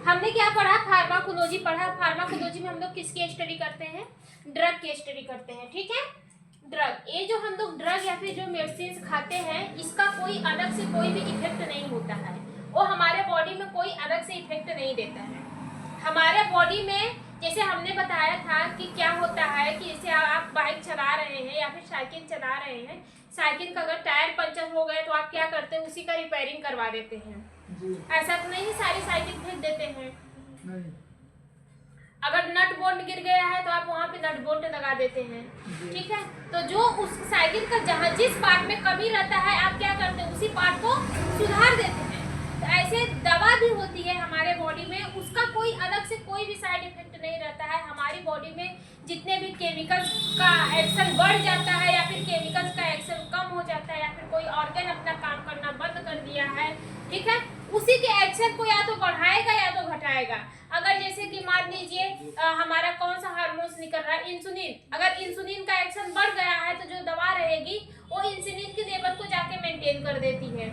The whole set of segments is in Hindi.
हमने क्या पढ़ा, फार्माकोलॉजी पढ़ा। फार्माकोलॉजी में हम लोग किसकी स्टडी करते हैं, ड्रग की स्टडी करते हैं, ठीक है। ड्रग, ये जो हम लोग ड्रग या फिर जो मेडिसिन खाते हैं, इसका कोई अलग से कोई भी इफेक्ट नहीं होता है, वो हमारे बॉडी में कोई अलग से इफेक्ट नहीं देता है। हमारे बॉडी में जैसे हमने बताया था कि क्या होता है कि जैसे आप बाइक चला रहे हैं या फिर साइकिल चला रहे हैं, साइकिल का अगर टायर पंचर हो गए तो आप क्या करते हैं, उसी का रिपेयरिंग करवा देते हैं। ऐसा तो नहीं सारी साइकिल फेंक देते हैं। नहीं। अगर नट बोल्ट गिर गया है तो आप वहाँ पे नट बोल्ट लगा देते हैं, ठीक है। तो जो उस साइकिल का जहाँ जिस पार्ट में कमी रहता है, आप क्या करते हैं, उसी पार्ट को सुधार देते हैं। तो ऐसे दवा भी होती है हमारे बॉडी में, उसका कोई अलग से कोई भी साइड इफेक्ट नहीं रहता है। हमारी बॉडी में जितने भी केमिकल्स का एक्शन बढ़ जाता है या फिर केमिकल्स का एक्शन कम हो जाता है या फिर कोई ऑर्गन अपना काम करना बंद कर दिया है, ठीक है, उसी के एक्शन को या तो बढ़ाएगा या तो घटाएगा। अगर जैसे कि मान लीजिए हमारा कौन सा हार्मोन्स निकल रहा है, इंसुलिन, अगर इंसुलिन का एक्शन बढ़ गया है तो जो दवा रहेगी वो इंसुलिन के लेवल को जाके मेंटेन कर देती है,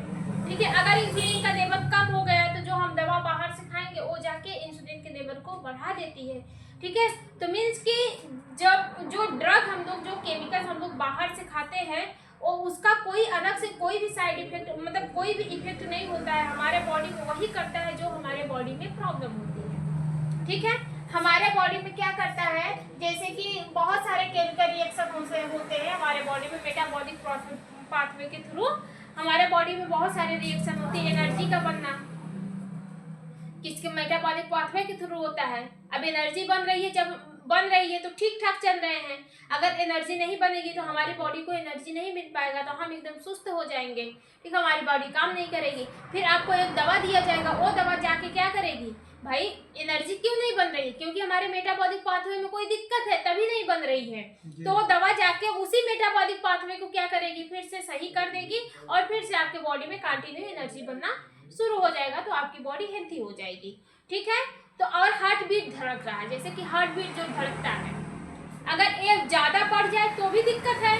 ठीक है। अगर इंसुलिन का लेवल कम हो गया तो जो हम दवा बाहर से खाएंगे वो जाके इंसुलिन के लेवल को बढ़ा देती है, ठीक है। तो मीन्स कि जब जो ड्रग हम लोग, जो केमिकल हम लोग बाहर से खाते हैं, और उसका कोई अलग से कोई भी साइड इफेक्ट, मतलब कोई भी इफेक्ट नहीं होता है, हमारे बॉडी को वही करता है जो हमारे बॉडी में प्रॉब्लम होती है, ठीक है। हमारे बॉडी में क्या करता है, जैसे कि बहुत सारे केमिकल रिएक्शन होते हैं हमारे बॉडी में, मेटाबॉलिक पाथवे के थ्रू हमारे बॉडी में बहुत सारे रिएक्शन होते हैं। एनर्जी का बनना किसके मेटाबॉलिक पाथवे के थ्रू होता है। अब एनर्जी बन रही है, जब बन रही है तो ठीक ठाक चल रहे हैं। अगर एनर्जी नहीं बनेगी तो हमारी बॉडी को एनर्जी नहीं मिल पाएगा, तो हम एकदम सुस्त हो जाएंगे, ठीक, हमारी बॉडी काम नहीं करेगी। फिर आपको एक दवा दिया जाएगा, वो दवा जाके क्या करेगी, भाई एनर्जी क्यों नहीं बन रही, क्योंकि हमारे मेटाबॉलिक पाथवे में कोई दिक्कत है तभी नहीं बन रही है। तो वो दवा जाके उसी मेटाबॉलिक पाथवे को क्या करेगी, फिर से सही कर देगी और फिर से आपके बॉडी में कंटिन्यू एनर्जी बनना शुरू हो जाएगा, तो आपकी बॉडी हेल्थी हो जाएगी, ठीक है। तो और हार्ट बीट धड़क रहा है, जैसे कि हार्ट बीट जो धड़कता है, अगर एक ज्यादा बढ़ जाए तो भी दिक्कत है,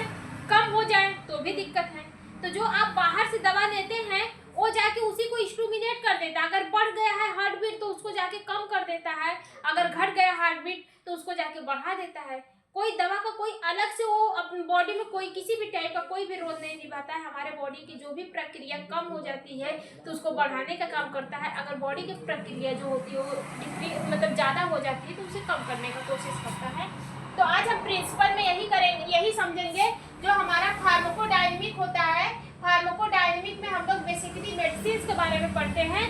कम हो जाए तो भी दिक्कत है। तो जो आप बाहर से दवा लेते हैं वो जाके उसी को स्टिमुलेट कर देता है। अगर बढ़ गया है हार्ट बीट तो उसको जाके कम कर देता है, अगर घट गया हार्ट बीट तो उसको जाके बढ़ा देता है। कोई दवा का कोई अलग से वो अपनी बॉडी में कोई किसी भी टाइप का कोई भी रोल नहीं निभाता है। हमारे बॉडी की जो भी प्रक्रिया कम हो जाती है तो उसको बढ़ाने का काम करता है। अगर बॉडी की प्रक्रिया जो होती है वो मतलब ज़्यादा हो जाती है तो उसे कम करने का कोशिश करता है। तो आज हम प्रिंसिपल में यही करेंगे, यही समझेंगे जो हमारा फार्माकोडायनेमिक होता है। फार्माकोडायनेमिक में हम लोग बेसिकली मेडिसिन के बारे में पढ़ते हैं।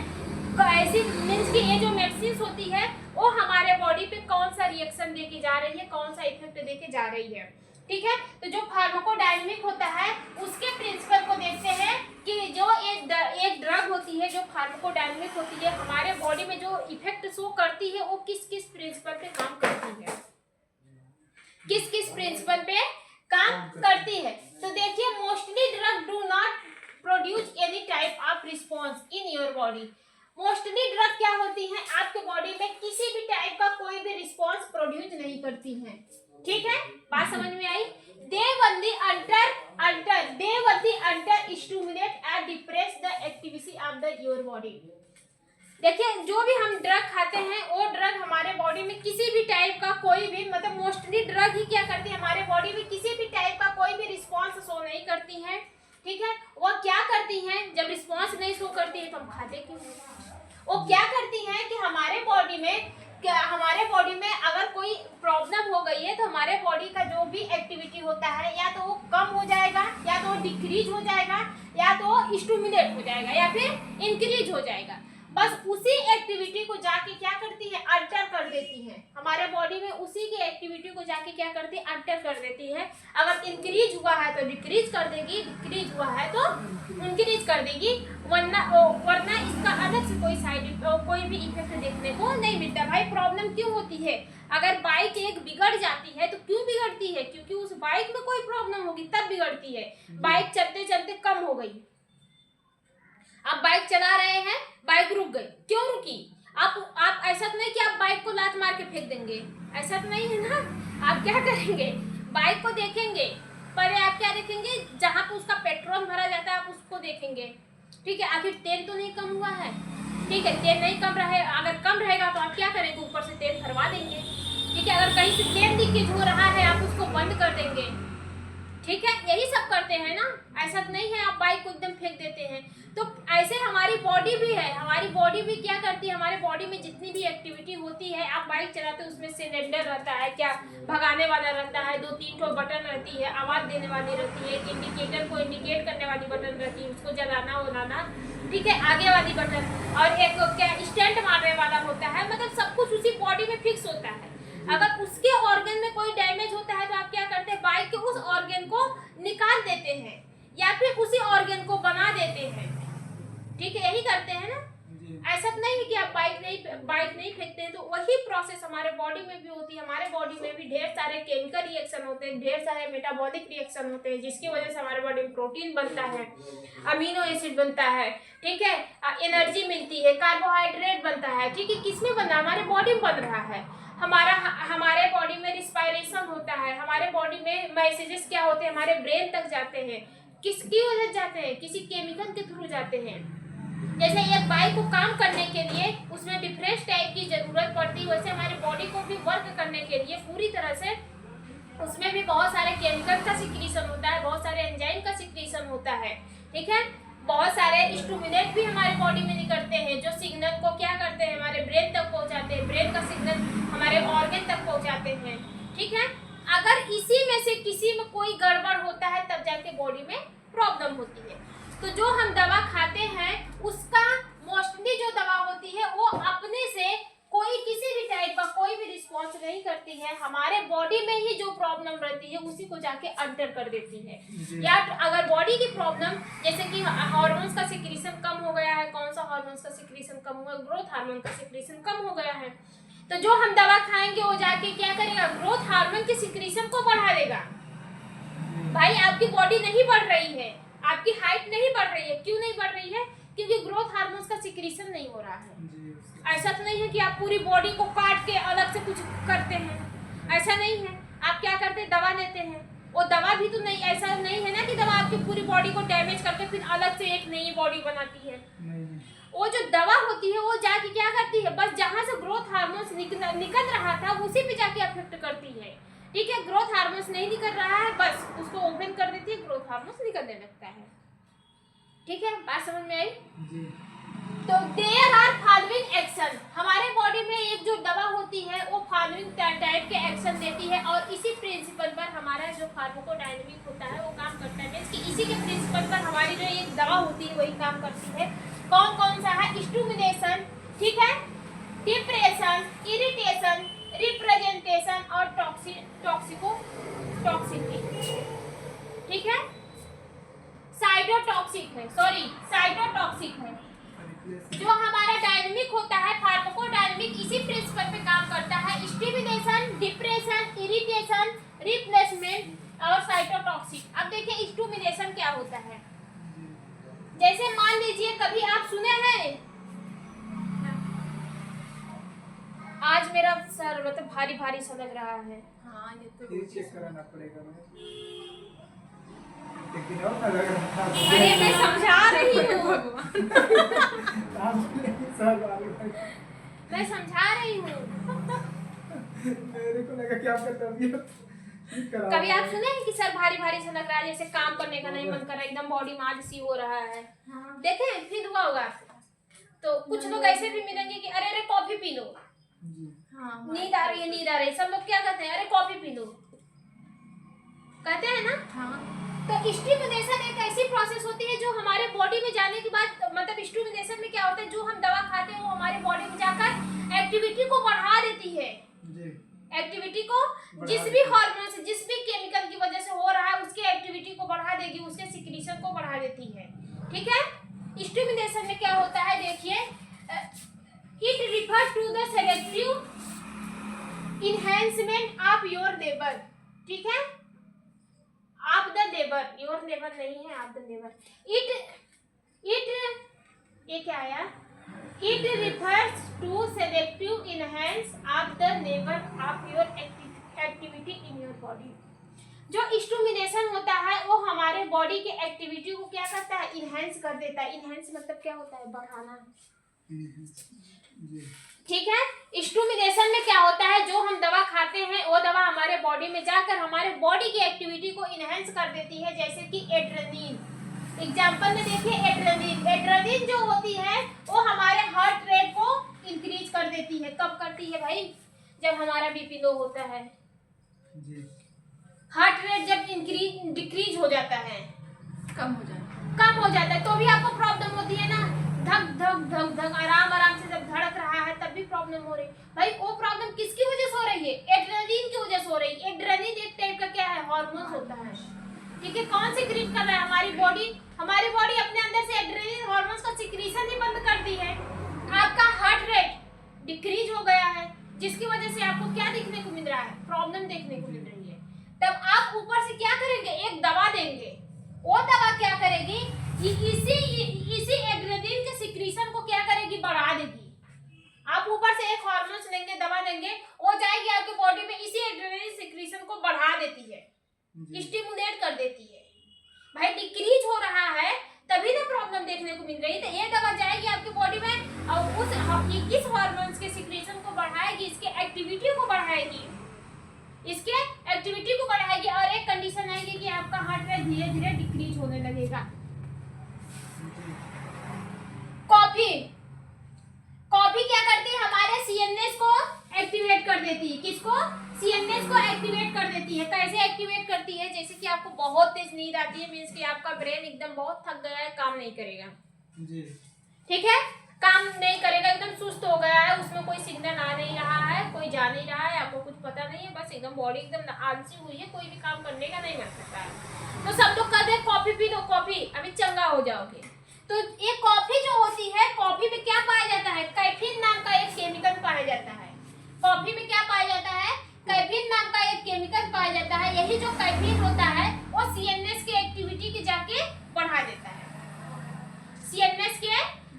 ऐसी मीन्स कि ये जो मेडिसिन होती है वो हमारे बॉडी पे कौन सा रिएक्शन देके जा रही है, कौन सा इफेक्ट देके जा रही है, ठीक है। तो जो फार्माकोडायनेमिक होता है उसके प्रिंसिपल को देखते हैं कि जो एक ड्रग होती है जो फार्माकोडायनेमिक होती है, हमारे बॉडी में जो इफेक्ट शो करती है वो किस किस प्रिंसिपल पे काम करती है, किस किस प्रिंसिपल पे काम करती है। तो देखिए, mostly drug do not produce any type of response in your body. Mostly drug क्या होती है, आपके बॉडी में किसी भी टाइप का कोई भी रिस्पॉन्स प्रोड्यूस नहीं करती हैं, ठीक है, बात समझ में आई। They only under stimulate and depress the activity of the your body. देखिए, जो भी हम ड्रग खाते हैं वो ड्रग हमारे बॉडी में किसी भी टाइप का कोई भी, मतलब मोस्टली ड्रग ही क्या करती है, हमारे बॉडी में किसी भी टाइप का कोई भी रिस्पॉन्स शो नहीं करती है, ठीक है। वो क्या करती हैं, जब रिस्पॉन्स नहीं शो करती है तो हम खाते क्यों हैं। वो क्या करती हैं कि हमारे बॉडी में अगर कोई प्रॉब्लम हो गई है तो हमारे बॉडी का जो भी एक्टिविटी होता है या तो वो कम हो जाएगा, या तो डिक्रीज हो जाएगा, या तो स्टिमुलेट हो जाएगा, या फिर इंक्रीज हो जाएगा। बस उसी एक्टिविटी को जाके क्या करती है, अल्टर कर देती है। हमारे बॉडी में उसी की एक्टिविटी को जाके क्या करती है, अल्टर कर देती है। अगर इंक्रीज हुआ है तो डिक्रीज कर देगी, डिक्रीज हुआ है तो इंक्रीज कर देगी, वरना इसका अलग से कोई भी इफेक्ट देखने को नहीं मिलता। भाई प्रॉब्लम क्यों होती है, अगर बाइक एक बिगड़ जाती है तो क्यों बिगड़ती है, क्योंकि उस बाइक में कोई प्रॉब्लम होगी तब बिगड़ती है। बाइक चलते चलते कम हो गई, आप बाइक चला रहे हैं, बाइक रुक गई, क्यों रुकी, आप ऐसा तो नहीं कि आप बाइक को लात मार के फेंक देंगे, ऐसा तो नहीं है ना। आप क्या करेंगे, बाइक को देखेंगे, पहले आप क्या देखेंगे, जहाँ पे उसका पेट्रोल भरा जाता है आप उसको देखेंगे, ठीक है, आखिर तेल तो नहीं कम हुआ है, ठीक है, तेल नहीं कम रहे, अगर कम रहेगा कि अगर कहीं से फ्लेम लीकेज हो रहा है आप उसको बंद कर देंगे, ठीक है, यही सब करते हैं ना। ऐसा नहीं है आप बाइक को एकदम फेंक देते हैं। तो ऐसे हमारी बॉडी भी है, हमारी बॉडी भी क्या करती है, हमारे बॉडी में जितनी भी एक्टिविटी होती है, आप बाइक चलाते हो उसमें सिलेंडर रहता है, क्या भगाने वाला रहता है, 2-3 ठो बटन रहती है, आवाज़ देने वाली रहती है, इंडिकेटर को इंडिकेट करने वाली बटन रहती है, उसको जलाना उलाना, ठीक है, आगे वाली बटन, और एक क्या स्टैंड मारने वाला होता है, मतलब सब कुछ उसी बॉडी में फिक्स होता है। अगर उसके ऑर्गन में कोई डैमेज होता है तो आप क्या करते हैं, बाइक के उस ऑर्गन को निकाल देते हैं या फिर उसी ऑर्गन को बना देते हैं, ठीक है, यही करते हैं ना। ऐसा नहीं है कि आप बाइक नहीं फेंकते हैं। तो वही प्रोसेस हमारे बॉडी में भी होती है। हमारे बॉडी में भी ढेर सारे केमिकल रिएक्शन होते हैं, ढेर सारे मेटाबॉलिक रिएक्शन होते हैं, जिसकी वजह से हमारे बॉडी में प्रोटीन बनता है, अमीनो एसिड बनता है, ठीक है, एनर्जी मिलती है, कार्बोहाइड्रेट बनता है, ठीक है, किसमें बन रहा है, हमारे बॉडी में बन रहा है। हमारे बॉडी में रिस्पायरेशन होता है, हमारे बॉडी में मैसेजेस क्या होते हैं, हमारे ब्रेन तक जाते हैं, किसकी वजह से जाते हैं, किसी केमिकल के थ्रू जाते हैं। जैसे एक बाइक को काम करने के लिए उसमें डिफरेंट टाइप की जरूरत पड़ती है, वैसे हमारे बॉडी को भी वर्क करने के लिए पूरी तरह से उसमें भी बहुत सारे केमिकल का सिक्रीशन होता है, बहुत सारे एंजाइम का सिक्रीशन होता है, ठीक है, बहुत सारे स्टिमुलेंट भी हमारे बॉडी में निकलते हैं, जो सिग्नल को क्या करते हैं, हमारे ब्रेन तक पहुंचाते हैं, ब्रेन का सिग्नल हमारे ऑर्गन तक पहुंचाते हैं, ठीक है। अगर इसी में से किसी में कोई गड़बड़ होता है तब जाके बॉडी में प्रॉब्लम होती है। तो जो हम दवा खाते हैं उसका मोस्टली जो दवा होती है वो अपने से कोई किसी भी टाइप का कोई भी रिस्पॉन्स नहीं करती है, हमारे बॉडी में ही जो प्रॉब्लम रहती है उसी को जाके अंटर कर देती है। या अगर बॉडी की प्रॉब्लम जैसे कि हार्मोन्स का सिक्रीशन कम हो गया है, कौन सा हार्मोन्स का सिक्रीशन कम हुआ, ग्रोथ हार्मोन का सिक्रीशन कम हो गया है, तो जो हम दवा खाएंगे वो जाके क्या करेगा, ग्रोथ हार्मोन के सिक्रीशन को बढ़ा देगा। भाई आपकी बॉडी नहीं बढ़ रही है, आपकी हाइट नहीं बढ़ रही है, क्यों नहीं बढ़ रही है, क्योंकि ग्रोथ हार्मोन्स का सिक्रीशन नहीं हो रहा है। ऐसा तो नहीं है कि आप पूरी बॉडी को काट के अलग से कुछ करते हैं, ऐसा नहीं है। आप क्या करते हैं, दवा लेते हैं, वो दवा भी तो नहीं, ऐसा नहीं है ना कि दवा आपकी पूरी बॉडी को डैमेज करके फिर अलग से एक नई बॉडी बनाती है। वो जो दवा होती है वो जाके क्या करती है, बस जहाँ से ग्रोथ हार्मोन्स निकल रहा था उसी पे जाके अफेक्ट करती है, ठीक है। ग्रोथ हार्मोन्स नहीं निकल रहा है, बस उसको ओपन कर देती है, ग्रोथ हार्मोन्स निकलने लगता है, ठीक है, बात समझ में आई। तो देयर आर फॉलोइंग एक्शन, हमारे बॉडी में एक जो दवा होती है वो फॉलोइंग टाइप के एक्शन देती है, और इसी प्रिंसिपल पर हमारा जो फार्माकोडायनामिक होता है वो काम करता है। मींस कि इसी के प्रिंसिपल पर हमारी जो एक दवा होती है वही काम करती है। कौन कौन सा है, स्टिमुलेशन, ठीक है, डिप्रेशन, इरिटेशन, रिप्रेजेंटेशन और टॉक्सिसिटी, ठीक है, साइटोटॉक्सिक है, जो हमारा डायनामिक होता है फार्माकोडायनामिक इसी प्रिंसिपल पे काम करता है। स्टिमुलेशन, डिप्रेशन, इरिटेशन, रिप्लेसमेंट और साइटोटॉक्सिक। अब देखिए स्टिमुलेशन क्या होता है, जैसे मान लीजिए कभी आप सुने हैं, आज मेरा सर मतलब भारी भारी सा लग रहा है। हाँ ये तो चेक कराना पड़ेगा। अरे मैं समझा रही हूँ मैं समझा रही हूँ। मेरे को लगा कि आपका तबीयत कभी आप सुने हैं कि सर भारी भारी सा लग रहा है, जैसे काम करने का नहीं मन कर रहा है, एकदम बॉडी में सी हो रहा है। हाँ। देखें फील हुआ होगा। तो कुछ लोग ऐसे भी मिलेंगे कि अरे अरे कॉफी पी लो, हाँ, नींद आ रही है, सब लोग क्या कहते हैं, अरे कॉफी पी लो, कहते हैं ना। हाँ। तो स्टिमुलेशन एक ऐसी प्रोसेस होती है जो हमारे बॉडी में जाने के बाद, मतलब स्टिमुलेशन में क्या होता है, जो हम दवा खाते हैं वो हमारे बॉडी में जाकर एक्टिविटी को बढ़ा देती है। एक्टिविटी को जिस भी हार्मोन से, जिस भी केमिकल की वजह से हो रहा है उसके एक्टिविटी को बढ़ा देगी, उसके सिक्रीशन को बढ़ा देती है, ठीक है। स्टिमुलेशन में क्या होता है, देखिए, it refers to the selective enhancement of your labour, ठीक है, आप द लेबर, योर लेबर नहीं है, आप द लेबर। इट ये क्या आया, it refers to selective enhance of the labour of your activity in your body. जो स्टिमुलेशन होता है वो हमारे बॉडी के एक्टिविटी को क्या करता है, इनहेंस कर देता है। इनहेंस मतलब क्या होता है, बढ़ाना। ठीक है। स्टिमुलेशन में क्या होता है, जो हम दवा खाते हैं वो दवा हमारे बॉडी में जाकर हमारे बॉडी की एक्टिविटी को इनहेंस कर देती है, जैसे कि एड्रेनलिन। एग्जांपल में देखिए, एड्रेनलिन जो होती है वो हमारे हार्ट रेट को इंक्रीज कर देती है। कब करती है भाई? जब हमारा बीपी लो होता है, हार्ट रेट जब डिक्रीज हो जाता है, कम हो जाता है तो भी आपको प्रॉब्लम होती है ना। धक धक धक धक आराम से जब धड़क रहा है तब भी प्रॉब्लम हो रही भाई। वो प्रॉब्लम किसकी वजह से हो रही है? एड्रेनलिन की वजह से हो रही है। एड्रेनलिन एक टाइप का क्या है, हार्मोन होता है, ठीक है। कौन सिक्रीट कर रहा है? हमारी बॉडी अपने अंदर से एड्रेनलिन हार्मोन्स का सिक्रीशन ही बंद कर दी है। आपका हार्ट रेट डिक्रीज हो गया है, जिसकी वजह से आपको क्या देखने को मिल रहा है? प्रॉब्लम देखने को मिल रही है। तब आप ऊपर से क्या करेंगे? एक दवा देंगे। वो दवा क्या करेगी? इसी एड्रेनलिन के सिक्रीशन को क्या करेगी? बढ़ा देगी। आप ऊपर से एक हार्मोन लेंगे, दवा देंगे, वो जाएगी आपके बॉडी में, इसी एड्रेनलिन सिक्रीशन को बढ़ा देती है, स्टिमुलेट कर देती है। भाई डिक्रीज हो रहा है तभी तो प्रॉब्लम देखने को मिल रही है। तो ये दवा जाएगी आपके बॉडी में और इस हार्मोन्स के सिक्रीशन को बढ़ाएगी, इसके एक्टिविटी को बढ़ाएगी, और एक कंडीशन आएगी कि आपका हार्ट रेट धीरे धीरे डिक्रीज होने लगेगा। कॉफी क्या करती है? हमारे सीएनएस को एक्टिवेट कर देती है। किसको? सीएनएस को एक्टिवेट कर देती है। कैसे एक्टिवेट करती है? जैसे कि आपको बहुत तेज नींद आती है, मींस कि आपका ब्रेन एकदम बहुत थक गया है, काम नहीं करेगा जी, ठीक है, काम नहीं करेगा, एकदम सुस्त हो गया है, उसमें कोई सिग्नल आ नहीं रहा है, कोई जा नहीं रहा है, आपको कुछ पता नहीं है, बस एकदम बॉडी एकदम आलसी हुई है, कोई भी काम करने का नहीं मन करता है। तो सब लोग कहते हैं कॉफी पी लो, कॉफी अभी चंगा हो जाओगे। तो ये कॉफी जो होती है, कॉफी में क्या पाया जाता है? कैफीन नाम का एक केमिकल पाया जाता है। कॉफी में क्या पाया जाता है? कैफीन नाम का एक केमिकल पाया जाता है। यही जो कैफीन होता है वो सीएनएस की एक्टिविटी की जाके बढ़ा देता है, सीएनएस के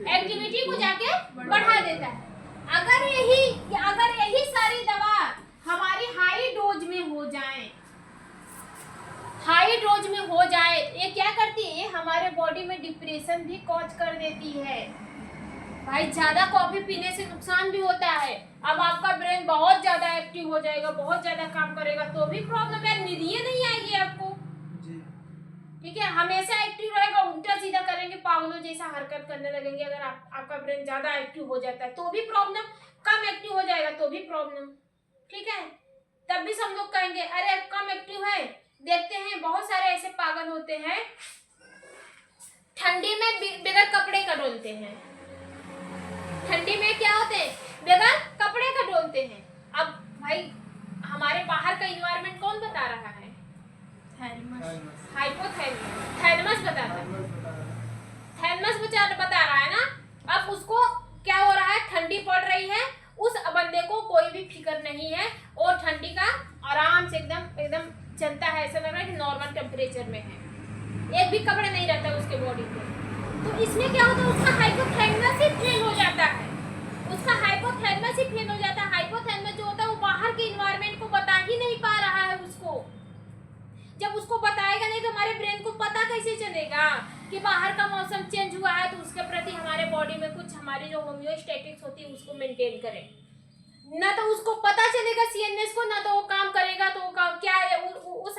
एक्टिविटी को जाके बढ़ा देता है। अगर यही सारी दवा हमारी हाई डोज में हो जाए, ये क्या करती है? हमारे बॉडी में डिप्रेशन भी कॉज कर देती है। भाई ज्यादा कॉफी पीने से नुकसान भी होता है। अब आपका ब्रेन बहुत ज्यादा एक्टिव हो जाएगा, बहुत ज्यादा काम करेगा तो भी प्रॉब्लम है, नींद नहीं आएगी आपको, ठीक है। हमेशा एक्टिव रहेगा, उल्टा सीधा करेंगे, पागलों जैसा हरकत करने लगेंगे। अगर आपका ब्रेन ज्यादा एक्टिव हो जाता है तो भी प्रॉब्लम, कम एक्टिव हो जाएगा तो भी प्रॉब्लम, ठीक है। तब भी सब लोग कहेंगे अरे कम एक्टिव है। देखते हैं बहुत सारे ऐसे पागल होते हैं, ठंडी में बगैर कपड़े का डोलते हैं। ठंडी में क्या होते हैं? बगैर कपड़े का डोलते हैं। अब भाई हमारे बाहर का इन्वायरमेंट कौन बता रहा है? हाइपोथैलेमस बता रहा है ना। अब उसको क्या हो रहा है? ठंडी पड़ रही है, उस बंदे को कोई भी फिक्र नहीं है और ठंडी का आराम से एकदम चलता है, ऐसा लग रहा है कि नॉर्मल टेम्परेचर में है, एक भी कपड़े नहीं रहता उसके बॉडी पे। तो इसमें क्या होता है? उसका हाइपोथैलेमस ही फेल हो जाता है। हाइपोथैलेमस जो होता है वो बाहर के इन्वायरमेंट को बता ही नहीं पा रहा है उसको। जब उसको बताएगा नहीं तो हमारे ब्रेन को पता कैसे चलेगा कि बाहर का मौसम चेंज हुआ है, तो उसके प्रति हमारे बॉडी में कुछ हमारी जो होम्योस्टैटिक्स होती है उसको मेंटेन करें। ना तो उसको पता चलेगा सीएनएस को, ना तो वो काम करेगा। तो क्या है, उस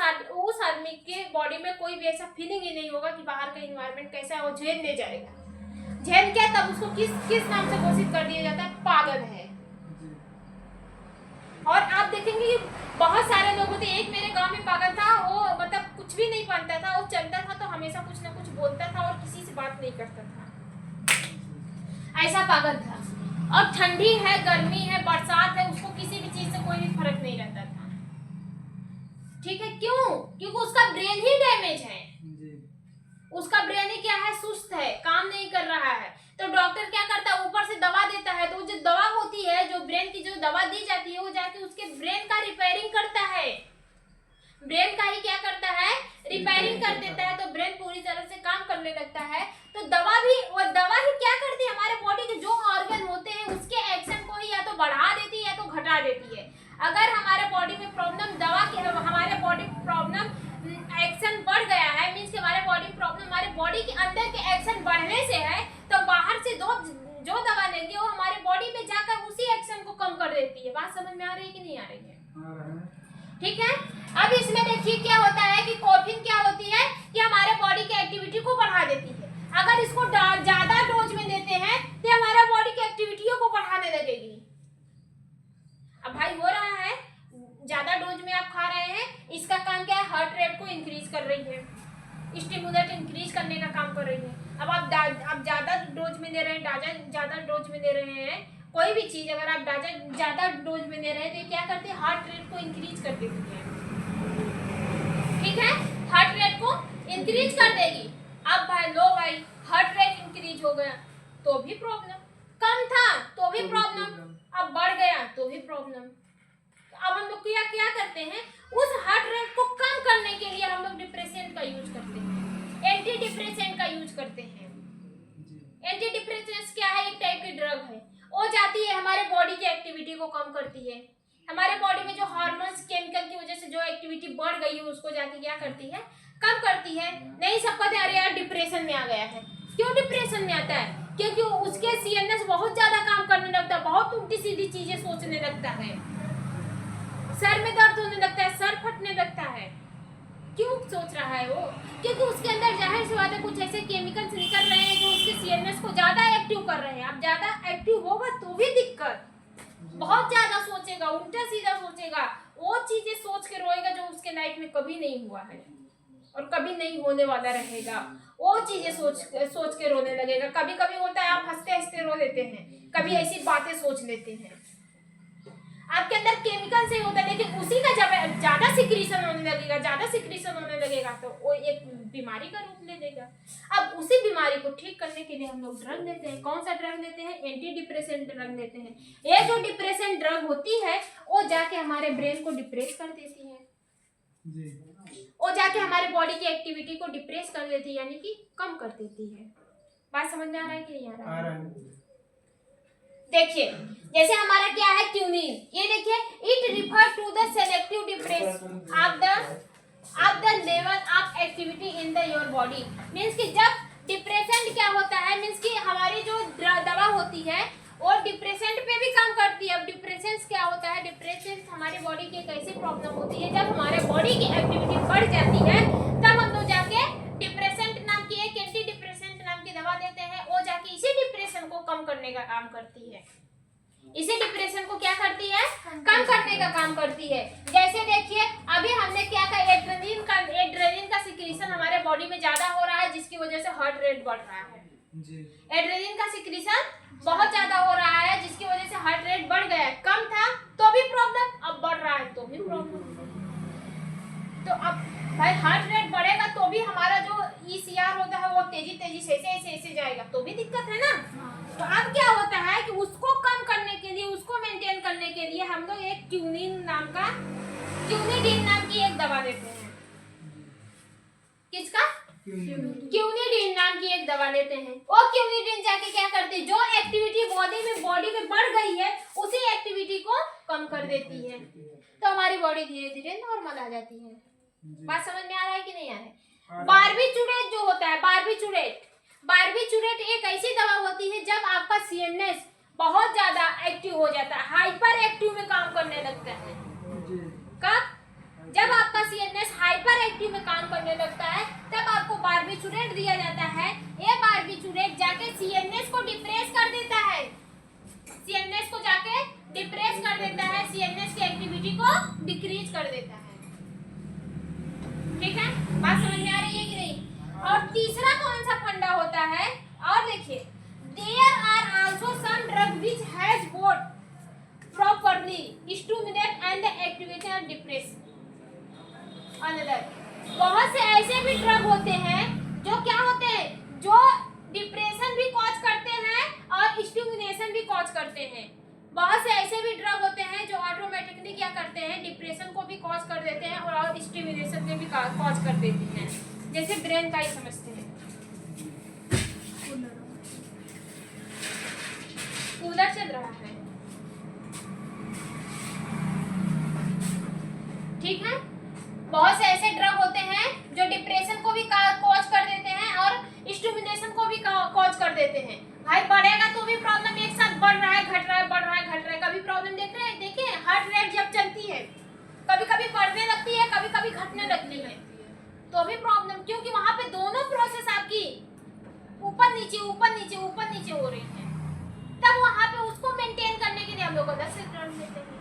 आदमी के बॉडी में कोई भी ऐसा फीलिंग ही नहीं होगा कि बाहर का इन्वायरमेंट कैसा है, वो झेल ले जाएगा। झेल क्या, तब उसको किस नाम से घोषित कर दिया जाता है? पागल है। और आप देखेंगे कि बहुत सारे लोग होते। एक मेरे गांव में पागल था, वो मतलब कुछ भी नहीं पहनता था, वो चलता था तो हमेशा कुछ ना कुछ बोलता था और किसी से बात नहीं करता था, ऐसा पागल था। और ठंडी है, गर्मी है, बरसात है, उसको किसी भी चीज से कोई भी फर्क नहीं रहता था, ठीक है। क्यों? क्योंकि उसका ब्रेन ही डैमेज है, उसका ब्रेन ही क्या है? सुस्त है, काम नहीं कर रहा है। तो डॉक्टर क्या करता है? ऊपर से दवा देता है। तो जो दवा होती है, जो ब्रेन की जो दवा दी जाती है, वो जाके उसके ब्रेन का रिपेयरिंग करता है, ब्रेन का ही क्या करता है? रिपेयरिंग कर देता है। तो ब्रेन पूरी तरह से काम करने लगता है। तो दवा ही क्या करती है? हमारे बॉडी के जो ऑर्गन होते हैं उसके एक्शन को ही या तो बढ़ा देती है या तो घटा देती है। अगर हमारे बॉडी में हमारे बॉडी प्रॉब्लम एक्शन बढ़ गया है, मींस कि हमारे बॉडी प्रॉब्लम हमारे बॉडी के अंदर के एक्शन बढ़ने से है, तो बाहर से जो दवा लेंगे वो हमारे बॉडी में जाकर उसी एक्शन को कम कर देती है। बात समझ में आ रही है कि नहीं आ रही है? ठीक है। अब इसमें देखिए क्या होता है कि कॉफिन क्या होती है कि हमारे बॉडी की एक्टिविटी को बढ़ा देती है। अगर इसको ज्यादा डोज में देते हैं तो हमारा बॉडी की एक्टिविटियों को बढ़ाने लगेगी। अब भाई हो रहा है, ज्यादा डोज में आप खा रहे हैं, इसका काम क्या है, हार्ट रेट को इंक्रीज कर रही है, स्टिमुलेट इंक्रीज करने का काम कर रही है। अब आप ज्यादा डोज में दे रहे हैं, ज्यादा डोज में दे रहे हैं कोई भी चीज, अगर आप ज्यादा डोज में दे रहे हैं तो ये क्या करते हैं, हार्ट रेट को इंक्रीज कर देती है। ठीक है, हार्ट रेट को इंक्रीज कर देगी। अब भाई लो भाई हार्ट रेट इंक्रीज हो गया तो भी प्रॉब्लम, कम था तो भी प्रॉब्लम, अब बढ़ गया तो भी प्रॉब्लम। अब हम लोग क्या करते हैं, उस हार्ट रेट को कम करने के लिए हम लोग डिप्रेसेंट का यूज करते हैं, एंटी डिप्रेसेंट का यूज करते हैं। एंटी डिप्रेसेंट क्या है, एक टाइप की ड्रग है, वो जाती है हमारे बॉडी की एक्टिविटी को कम करती है। हमारे बॉडी में जो हार्मोन्स केमिकल की वजह से जो एक्टिविटी बढ़ गई है उसको जाके क्या करती है, कम करती है। नहीं सब कहते अरे यार डिप्रेशन में आ गया है। क्यों डिप्रेशन में आता है? क्योंकि उसके सीएनएस बहुत ज्यादा काम करने लगता है, बहुत उल्टी सीधी चीजें सोचने लगता है, सर में दर्द होने लगता है, सर फटने लगता है। क्यों सोच रहा है वो? क्योंकि उसके अंदर जाहिर सी बात है कुछ ऐसे केमिकल्स निकल रहे हैं जो उसके सीएनएस को ज्यादा एक्टिव कर रहे हैं। अब ज्यादा एक्टिव होगा तो भी दिक्कत, बहुत ज्यादा सोचेगा, उल्टा सीधा सोचेगा, वो चीजें सोच के रोएगा जो उसके लाइफ में कभी नहीं हुआ है और कभी नहीं होने वाला रहेगा। वो चीजें सोच के रोने लगेगा। कभी कभी होता है आप हंसते हंसते रो देते हैं, कभी ऐसी बातें सोच लेते हैं, आपके अंदर केमिकल से होता है, लेकिन उसी का जब ज्यादा सिक्रीशन होने लगेगा तो वो एक बीमारी का रूप ले लेगा। अब उसी बीमारी को ठीक करने के लिए हम लोग ड्रग देते हैं। कौन सा ड्रग देते हैं? एंटी डिप्रेसेंट ड्रग देते हैं। ये जो डिप्रेसेंट ड्रग होती है वो जाके हमारे ब्रेन को डिप्रेस कर देती है जी। वो जाके हमारे बॉडी की एक्टिविटी को डिप्रेस कर देती है, यानी कि कम कर देती है। बात समझ में आ रहा है कि नहीं आ रहा है? देखिए जैसे हमारा क्या है क्यूनिन, ये देखिए it refer to the selective depression of the level of activity in the your body. Means कि जब डिप्रेशन क्या होता है, मींस कि हमारी जो दवा होती है वो डिप्रेशन पे भी काम करती है। अब डिप्रेशन क्या होता है, डिप्रेशन हमारी बॉडी की एक ऐसी प्रॉब्लम होती है जब हमारे बॉडी की एक्टिविटी बढ़ जाती है तब हम लोग जाके डिप्रेशन नाम की एक एंटी डिप्रेशन नाम की दवा देते हैं। वो जाके इसी डिप्रेशन को कम करने का काम करती है, इसी डिप्रेशन को क्या करती है, कम करने का काम करती है। जैसे देखिए अभी हमने क्या कहा, एड्रेनलिन का सिक्रीशन हमारे बॉडी में ज्यादा हो रहा है जिसकी वजह से हार्ट रेट बढ़ रहा है जी। एड्रेनलिन का सिक्रीशन बहुत ज्यादा हो रहा है जिसकी वजह से हार्ट रेट बढ़ गया है। कम था तो भी प्रॉब्लम, अब बढ़ रहा है तो भी प्रॉब्लम। तो अब भाई हार्ट रेट बढ़ेगा तो भी हमारा जो ईसीआर होता है वो तेजी से ऐसे जाएगा तो भी दिक्कत है ना। तो अब क्या होता है कि उसको कम करने के लिए, उसको मेंटेन करने के लिए हम लोग एक क्यूनिडीन नाम की एक दवा देते हैं। किसका? क्यूनिडीन नाम की एक दवा लेते हैं। वो क्यूनिडीन जाके क्या करती है, जो एक्टिविटी बॉडी में बढ़ गई है उसी एक्टिविटी को कम कर देती है, तो हमारी बॉडी धीरे धीरे नॉर्मल आ जाती है। बात समझ में आ रहा है कि नहीं आ रहा है? बार्बिटूरेट जो होता है, बार्बिटूरेट एक ऐसी दवा होती है जब आपका सीएनएस बहुत ज्यादा एक्टिव हो जाता है, हाइपर एक्टिव में काम करने लगता है। कब? जब आपका सीएनएस हाइपर एक्टिव में काम करने लगता है तब आपको बार्बिटूरेट दिया जाता है। ये बार्बिटूरेट जाके सीएनएस को डिप्रेस कर देता है, सीएनएस को जाके डिप्रेस कर देता है, सीएनएस की एक्टिविटी को डिक्रीज कर देता है। ठीक है, बात समझ में आ रही है कि नहीं? और तीसरा कौन सा फंडा होता है, और देखिए there are also some drug which has both properly stimulate and activate depress another. बहुत से ऐसे भी ड्रग होते हैं जो क्या होते हैं, जो डिप्रेशन भी कॉज करते हैं और स्टिमुलेशन भी कॉज करते हैं। बहुत से ऐसे भी ड्रग होते हैं जो ऑटोमेटिकली क्या करते हैं, डिप्रेशन को भी कॉज कर देते हैं और स्टिमुलेशन में भी कॉज कर देती हैं। जैसे ब्रेन का ही समझते हैं, कूलर चल रहा है, ठीक है। बहुत से ऐसे ड्रग होते हैं जो डिप्रेशन को भी कॉज कर देते हैं और स्टिमुलेशन को भी कॉज कर देते हैं। भाई बढ़ेगा तो भी प्रॉब्लम बढ़ रहा है घट रहा है, बढ़ रहा है घट रहा है। कभी प्रॉब्लम देख रहे हैं, देखिए हार्ट रेट जब चलती है कभी कभी बढ़ने लगती है, कभी कभी घटने लगती है, तो भी प्रॉब्लम, क्योंकि वहां पे दोनों प्रोसेस आपकी ऊपर नीचे ऊपर नीचे ऊपर नीचे हो रही है। तब वहां पे उसको मेंटेन करने के लिए हम लोग 10 सेकंड लेते हैं।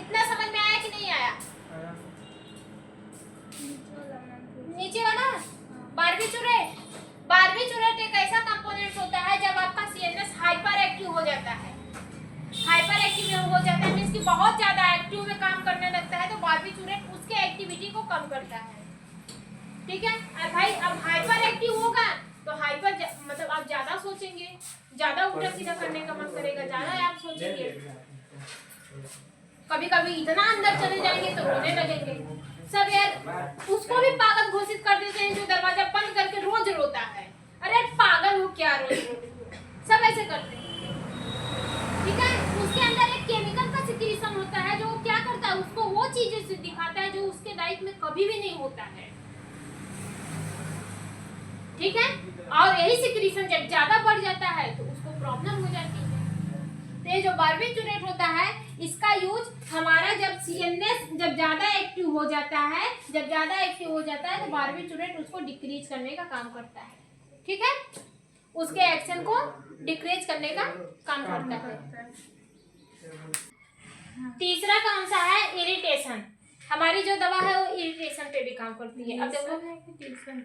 इतना समझ में आया कि नहीं आया? नीचे वाला बारबीचुरेट। बारबीचुरेट एक ऐसा कंपोनेंट होता है जब आपका सीएनएस हाइपर एक्टिव हो जाता है। हाइपर एक्टिव हो जाता है मींस कि बहुत ज्यादा एक्टिव में काम करने लगता है, तो बारबीचुरेट उसके एक्टिविटी को कम करता है। ठीक है, और भाई अब हाइपर एक्टिव होगा तो हाइपर मतलब आप ज्यादा सोचेंगे, ज्यादा उल्टा सीधा करने का मन करेगा, ज्यादा आप सोचेंगे, कभी कभी इतना अंदर चले जाएंगे तो रोने लगेंगे। सब यार उसको भी पागल घोषित कर देते हैं जो दरवाजा बंद करके रोज रोता है। अरे पागल हो क्या, रोज सब ऐसे करते हैं। ठीक है, उसके अंदर एक केमिकल का सिक्रीशन होता है जो क्या करता है, उसको वो चीजें से दिखाता है जो उसके लाइफ में कभी भी नहीं होता है। ठीक है, और यही सिक्रीशन जब ज्यादा बढ़ जाता है तो उसको प्रॉब्लम हो जाती है। तो ये जो बारबीचुरेट होता है इसका यूज हमारा जब सीएनएस जब ज्यादा एक्टिव हो जाता है, जब ज्यादा एक्टिव हो जाता है तो बारबीचुरेट उसको डिक्रीज करने का काम करता है। ठीक है, उसके एक्शन को डिक्रीज करने का काम करता है। तीसरा कौन सा है, इरिटेशन। हमारी जो दवा है वो इरिटेशन पे भी काम करती है। अब देखो इरिटेशन,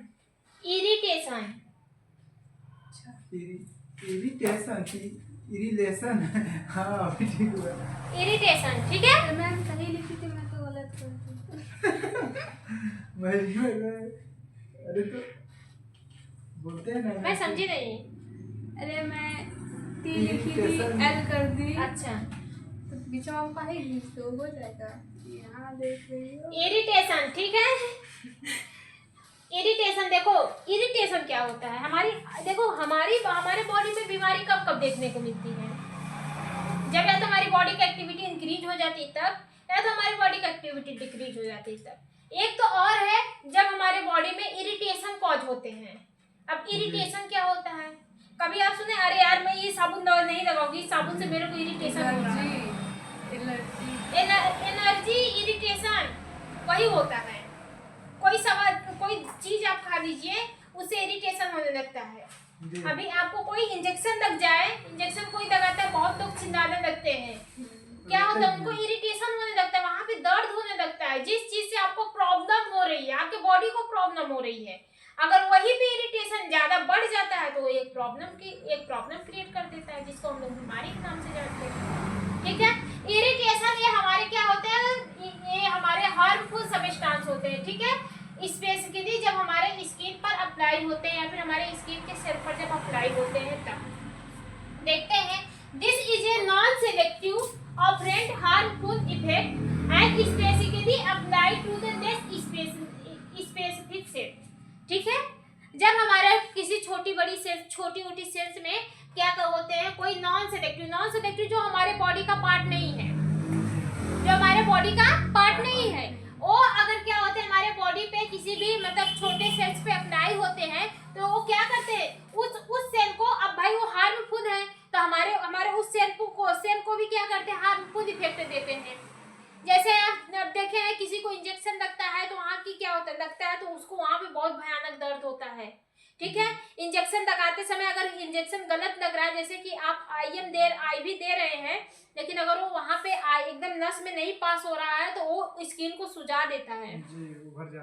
इरिलेशन हाँ ठीक हुआ। इरिटेशन, ठीक है। मैम सही लिखी थी, मैं तो गलत कर दी। अरे तो बोलते हैं ना, मैं समझी नहीं। अरे मैं टी लिखी थी, एल कर दी। अच्छा, तो बीच में आपका ही लिख दो, हो जाएगा। यहाँ देख रही हो, इरिटेशन, ठीक है। इरिटेशन, देखो इरिटेशन क्या होता है, हमारे बॉडी में बीमारी कब कब देखने को मिलती है, जब या तो हमारी बॉडी की एक्टिविटी इंक्रीज हो जाती है तब, या तो हमारी बॉडी की एक्टिविटी डिक्रीज हो जाती है तब। एक तो और है जब हमारे बॉडी में इरिटेशन कॉज होते हैं। अब इरिटेशन क्या होता है, कभी आप सुने अरे यार मैं ये साबुन नहीं लगाऊंगी, इस साबुन से मेरे को इरिटेशन हो रहा है। एनर्जी इरिटेशन वही होता है। कोई चीज आप खा लीजिए उससे इरिटेशन होने लगता है। अभी आपको कोई इंजेक्शन लग जाए, इंजेक्शन कोई लगाता है, बहुत लोग चिल्लाने लगते हैं, क्या होता है उनको इरिटेशन होने लगता है, वहां पे दर्द होने लगता है। जिस चीज से आपको प्रॉब्लम हो रही है, आपके बॉडी को प्रॉब्लम हो रही है, अगर वही पे इरिटेशन ज्यादा बढ़ जाता है तो एक प्रॉब्लम क्रिएट कर देता है जिसको हम लोग बीमारी के नाम से जानते हैं। ठीक है, इरिटेशन ये हमारे क्या होते हैं, ये हमारे हार्मफुल सब्सटेंस होते हैं। ठीक है, स्पेसिफिकली जब हमारे स्किन पर अप्लाई होते हैं या फिर हमारे स्किन के सेल पर जब अप्लाई होते हैं तब देखते हैं this is a non selective operant harmful effect and specifically apply to the less specific cell. ठीक है, जब हमारे किसी छोटी मोटी सेल्स में क्या होते हैं, कोई नॉन सेलेक्टिव जो हमारे बॉडी का पार्ट नहीं है, वो अगर क्या होते हैं हमारे बॉडी पे किसी भी मतलब छोटे सेल्स पे अप्लाई होते हैं तो वो क्या करते हैं उस सेल को, अब भाई वो हार्मफुल है तो हमारे उस सेल को भी क्या करते हैं, हार्मफुल इफेक्ट देते हैं। जैसे आप देखें किसी को इंजेक्शन लगता है तो वहाँ की क्या होता है, लगता है तो उसको वहाँ पे बहुत भयानक दर्द होता है। ठीक है, इंजेक्शन लगाते समय अगर इंजेक्शन गलत लग रहा है, जैसे कि आप आईवी दे रहे हैं, लेकिन अगर वो वहाँ पे एकदम नस में नहीं पास हो रहा है तो वो स्किन को सुजा देता है, उभर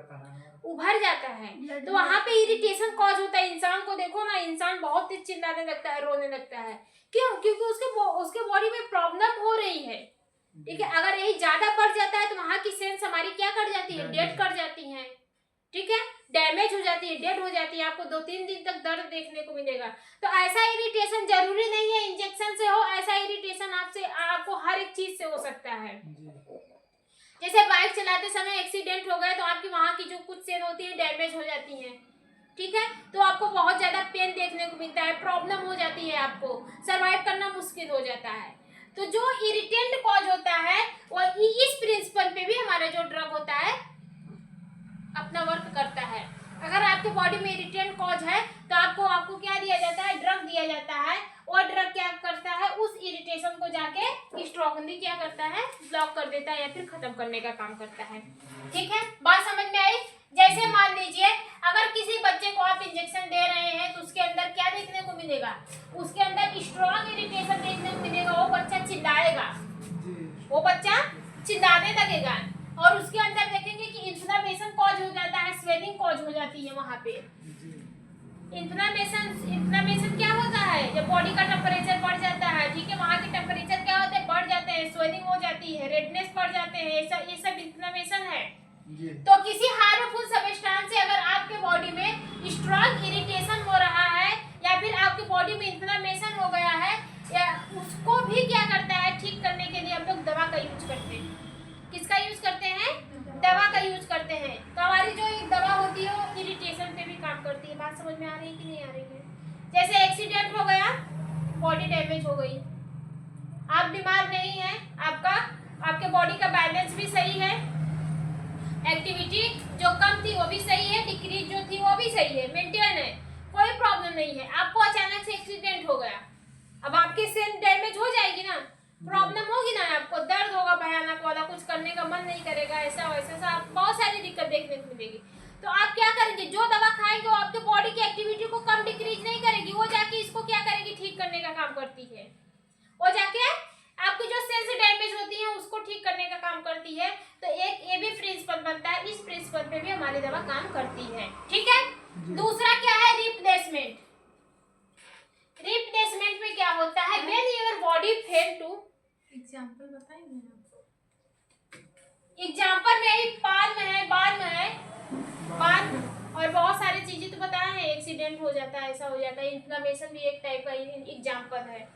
जाता है तो वहाँ पे इरिटेशन कॉज होता है। इंसान को देखो ना, इंसान बहुत तेज चिल्लाने लगता है, रोने लगता है, क्यों? क्योंकि उसके बॉडी में प्रॉब्लम हो रही है। ठीक है, अगर यही ज्यादा बढ़ जाता है तो वहाँ की सेल्स हमारी क्या कर जाती है, डेड कर जाती है। ठीक है, डैमेज हो जाती है, डेड हो जाती है, आपको 2-3 दिन तक दर्द देखने को मिलेगा। तो ऐसा इरिटेशन जरूरी नहीं है इंजेक्शन से हो, ऐसा इरिटेशन आपको हर एक चीज से हो सकता है। जैसे बाइक चलाते समय एक्सीडेंट हो गए तो आपकी वहाँ की जो कुछ सेल होती है डैमेज हो जाती है। ठीक है, तो आपको बहुत ज्यादा पेन देखने को मिलता है, प्रॉब्लम हो जाती है, आपको सर्वाइव करना मुश्किल हो जाता है। तो जो इरिटेंट कॉज होता है वो इस प्रिंसिपल पे भी हमारा जो ड्रग होता है अपना वर्क करता है। अगर आपके बॉडी में इरिटेंट कॉज है तो आपको क्या दिया जाता है, ड्रग दिया जाता है। वो ड्रग क्या करता है, उस इरिटेशन को जाके स्ट्रांगली क्या करता है, ब्लॉक कर देता है या फिर खत्म करने का काम करता है। ठीक है, बात समझ में आई। जैसे मान लीजिए अगर किसी बच्चे को आप इंजेक्शन दे रहे हैं तो उसके अंदर क्या देखने को मिलेगा, उसके अंदर स्ट्रांग इरिटेशन देखने को मिलेगा, वो बच्चा चिल्लाएगा, वो बच्चा चिल्लाने लगेगा और उसके अंदर देखेंगे कि इन्फ्लेमेशन कॉज हो जाता है, स्वेलिंग कॉज हो जाती है। वहां पे इन्फ्लेमेशन क्या होता है, जब बॉडी का टेम्परेचर बढ़ जाता है, ठीक है, वहां के टेम्परेचर क्या होते हैं, बढ़ जाते हैं, स्वेलिंग हो जाती है, रेडनेस बढ़ जाते हैं, ये सब इन्फ्लेमेशन है। तो किसी हार्मफुल सब्सटेंस से अगर आपके बॉडी में स्ट्रांग इरिटेशन हो रहा है या फिर आपकी बॉडी में इन्फ्लेमेशन हो गया है, या उसको भी क्या करता है, ठीक करने के लिए हम लोग दवा का यूज करते हैं। किसका यूज करते हैं, दवा का यूज करते हैं। तो हमारी जो एक दवा होती है वो इरिटेशन पे भी काम करती है। बात समझ में आ रही है कि नहीं आ रही है। जैसे एक्सीडेंट हो गया, बॉडी डैमेज हो गई, आप बीमार नहीं है, आपके बॉडी का बैलेंस भी सही है, एक्टिविटी जो कम थी वो भी सही है, डिक्रीज जो थी वो भी सही है, मेंटेन है, कोई प्रॉब्लम नहीं है। आपको अचानक से एक्सीडेंट हो गया, अब आपकी सेल डैमेज हो जाएगी ना, प्रॉब्लम होगी ना, आपको दर्द होगा भयानक वाला, कुछ करने का मन नहीं करेगा, ऐसा वैसा बहुत सारी दिक्कत देखने को मिलेगी। तो आप क्या करेंगे, जो दवा खाएंगे वो आपके बॉडी की एक्टिविटी को कम डिक्रीज नहीं करेगी, वो जाके इसको क्या करेगी, ठीक करने का काम करती है। वो जाके आपकी जो सेल्स डैमेज होती है उसको ठीक करने का काम करती है। तो एक ये भी प्रिंसिपल बनता है, इस प्रिंसिपल पे भी हमारी दवा काम करती है। ठीक है, दूसरा क्या है, रिप्लेसमेंट। रिप्लेसमेंट में क्या होता है, when your body fail to, example बताएंगे आपको। एग्जांपल में ही पाल में है, बाल में है, बाल और बहुत सारी चीजें तो बताए हैं, एक्सीडेंट हो जाता है, ऐसा हो जाता है, इन्फ्लेमेशन भी एक टाइप का एग्जांपल है।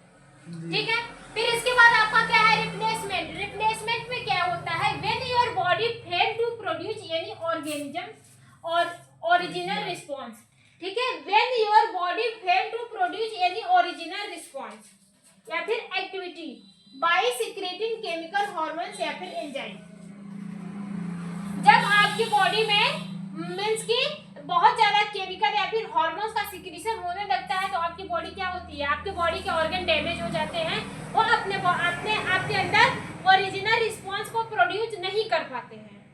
ठीक है, फिर इसके बाद आपका क्या है, रिप्लेसमेंट। रिप्लेसमेंट में क्या होता है, when your body fail to produce any organism और ओरिजिनल रिस्पांस। ठीक है, when your body fail to produce any original response या फिर activity by secreting chemical hormones या फिर एंजाइम। जब आपकी बॉडी में मींस की बहुत ज्यादा केमिकल या फिर हार्मोन्स का सिक्रीशन होने लगता है तो आपकी बॉडी क्या होती है, आपके बॉडी के ऑर्गन डैमेज हो जाते हैं, वो अपने आपके अंदर ओरिजिनल रिस्पांस को प्रोड्यूस नहीं कर पाते हैं।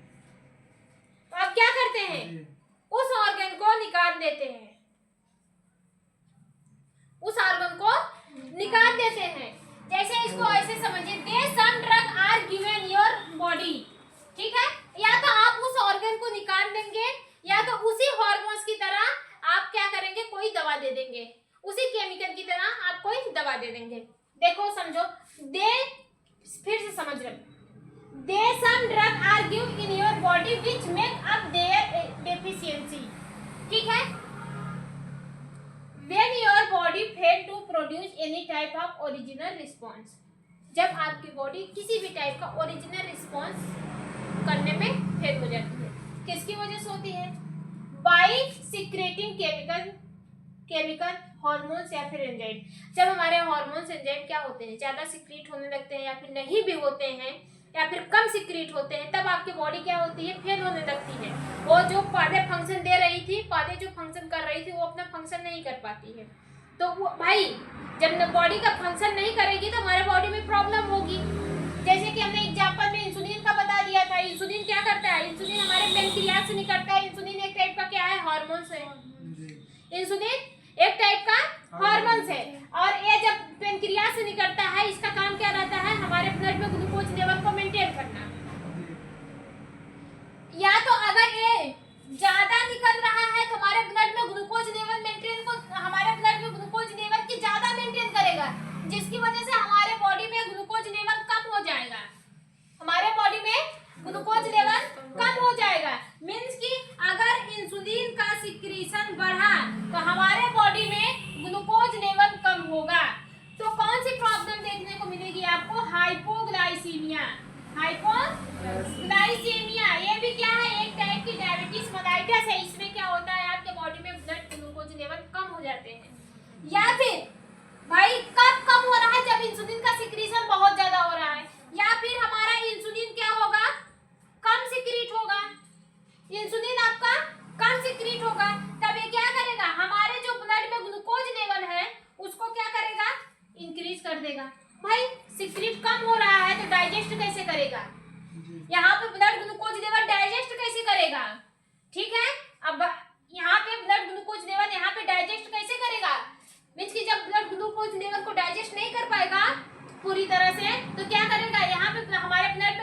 तो आप क्या करते हैं, उस ऑर्गन को निकाल देते हैं, उस ऑर्गन को निकाल देते हैं। जैसे इसको ऐसे समझिए, they some drug are given your body. ठीक है, या तो आप उस ऑर्गन को निकाल देंगे या तो उसी हार्मोन्स की तरह आप क्या करेंगे, कोई दवा दे देंगे, उसी केमिकल की तरह आप कोई दवा दे देंगे। देखो समझो, दे फिर से समझ रहे, they some drug are give in your body which make up their deficiency. ठीक है, when your body fail to produce any type of original response, जब आपकी बॉडी किसी भी टाइप का ओरिजिनल रिस्पांस करने में फेल हो जाती है, किसकी वजह से होती है, बाय सीक्रेटिंग केमिकल हार्मोन्स या फिर एंजाइम। जब हमारे हार्मोन्स एंजाइम क्या होते हैं, ज्यादा सीक्रेट होने लगते हैं या फिर नहीं भी होते हैं या फिर कम सीक्रेट होते हैं, तब आपकी बॉडी क्या होती है, फेल होने लगती है। वो जो पहले फंक्शन दे रही थी, पहले जो फंक्शन कर रही थी वो अपना फंक्शन नहीं कर पाती है। तो वो भाई जब बॉडी का फंक्शन नहीं करेगी तो हमारे बॉडी में प्रॉब्लम होगी। जैसे कि हमने एग्जांपल में इंसुलिन का बता दिया था, इंसुलिन क्या करता है, इंसुलिन हमारे पेनक्रियास से निकलता है। इंसुलिन एक टाइप का क्या है, हार्मोन है। इंसुलिन एक टाइप का हार्मोन है और ये जब पेनक्रियास से निकलता है, इसका काम क्या रहता है, हमारे ब्लड में ग्लूकोज लेवल को मेंटेन करना। या तो अगर ये ज्यादा निकल रहा है तो हमारे ब्लड में ग्लूकोज लेवल मेंटेन को, हमारे ब्लड में ग्लूकोज लेवल की ज्यादा मेंटेन करेगा, जिसकी वजह से हमारे बॉडी में ग्लूकोज लेवल कम हो जाएगा, हमारे बॉडी में ग्लूकोज लेवल कम हो जाएगा। मींस कि अगर इंसुलिन का सिक्रीशन बढ़ा तो हमारे बॉडी में ग्लूकोज लेवल कम होगा। तो कौन सी प्रॉब्लम देखने को मिलेगी आपको, हाइपोग्लाइसीमिया। हाइपोग्लाइसीमिया ये भी क्या है, एक टाइप की डायबिटीज मेलाइटस है। इसमें क्या होता है, आपके बॉडी में ब्लड ग्लूकोज लेवल कम हो जाते हैं। या फिर भाई कब कम हो रहा है, जब इंसुलिन का सिक्रीशन बहुत ज्यादा हो रहा है, या फिर हमारा इंसुलिन क्या होगा, कम सिक्रीट होगा, इंसुलिन आपका कम सिक्रीट होगा। तब ये क्या करेगा, हमारे जो ब्लड में ग्लूकोज लेवल है उसको क्या करेगा, ठीक है। अब यहाँ पे ब्लड ग्लूकोज लेवल यहाँ पे डाइजेस्ट कैसे करेगा, मीन्स कि जब ब्लड ग्लूकोज लेवल को डाइजेस्ट नहीं कर पाएगा पूरी तरह से, तो क्या करेगा, यहाँ पे हमारे ब्लड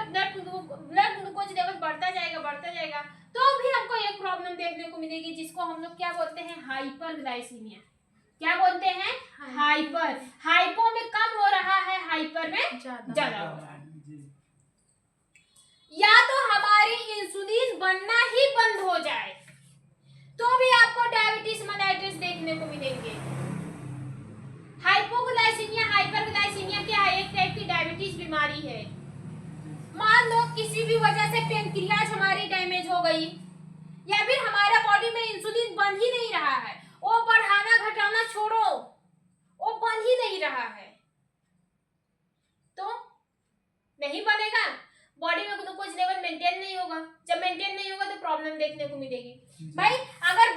ग्लूकोज लेवल बढ़ता जाएगा, तो भी हमको एक प्रॉब्लम देखने को मिलेगी जिसको हम लोग क्या बोलते हैं, हाइपरग्लाइसीमिया। क्या बोलते हैं, हाइपो में कम हो रहा है, हाइपर में ज्यादा हो रहा है। या तो हमारी इंसुलिन बनना ही बंद हो जाए तो भी आपको डायबिटीज मेलाइटिस देखने को मिलेंगे। हाइपोग्लाइसीमिया हाइपरग्लाइसीमिया क्या है, एक टाइप की डायबिटीज बीमारी है। मान लो किसी भी वजह से पेनक्रियाज हमारी डैमेज हो गई या फिर हमारा बॉडी में इंसुलिन बन ही नहीं रहा है, वो बढ़ाना घटाना छोड़ो, वो बन ही नहीं रहा है, तो नहीं बनेगा, बॉडी में ग्लूकोज लेवल मेंटेन नहीं होगा। जब मेंटेन नहीं होगा तो प्रॉब्लम देखने को मिलेगी। भाई अगर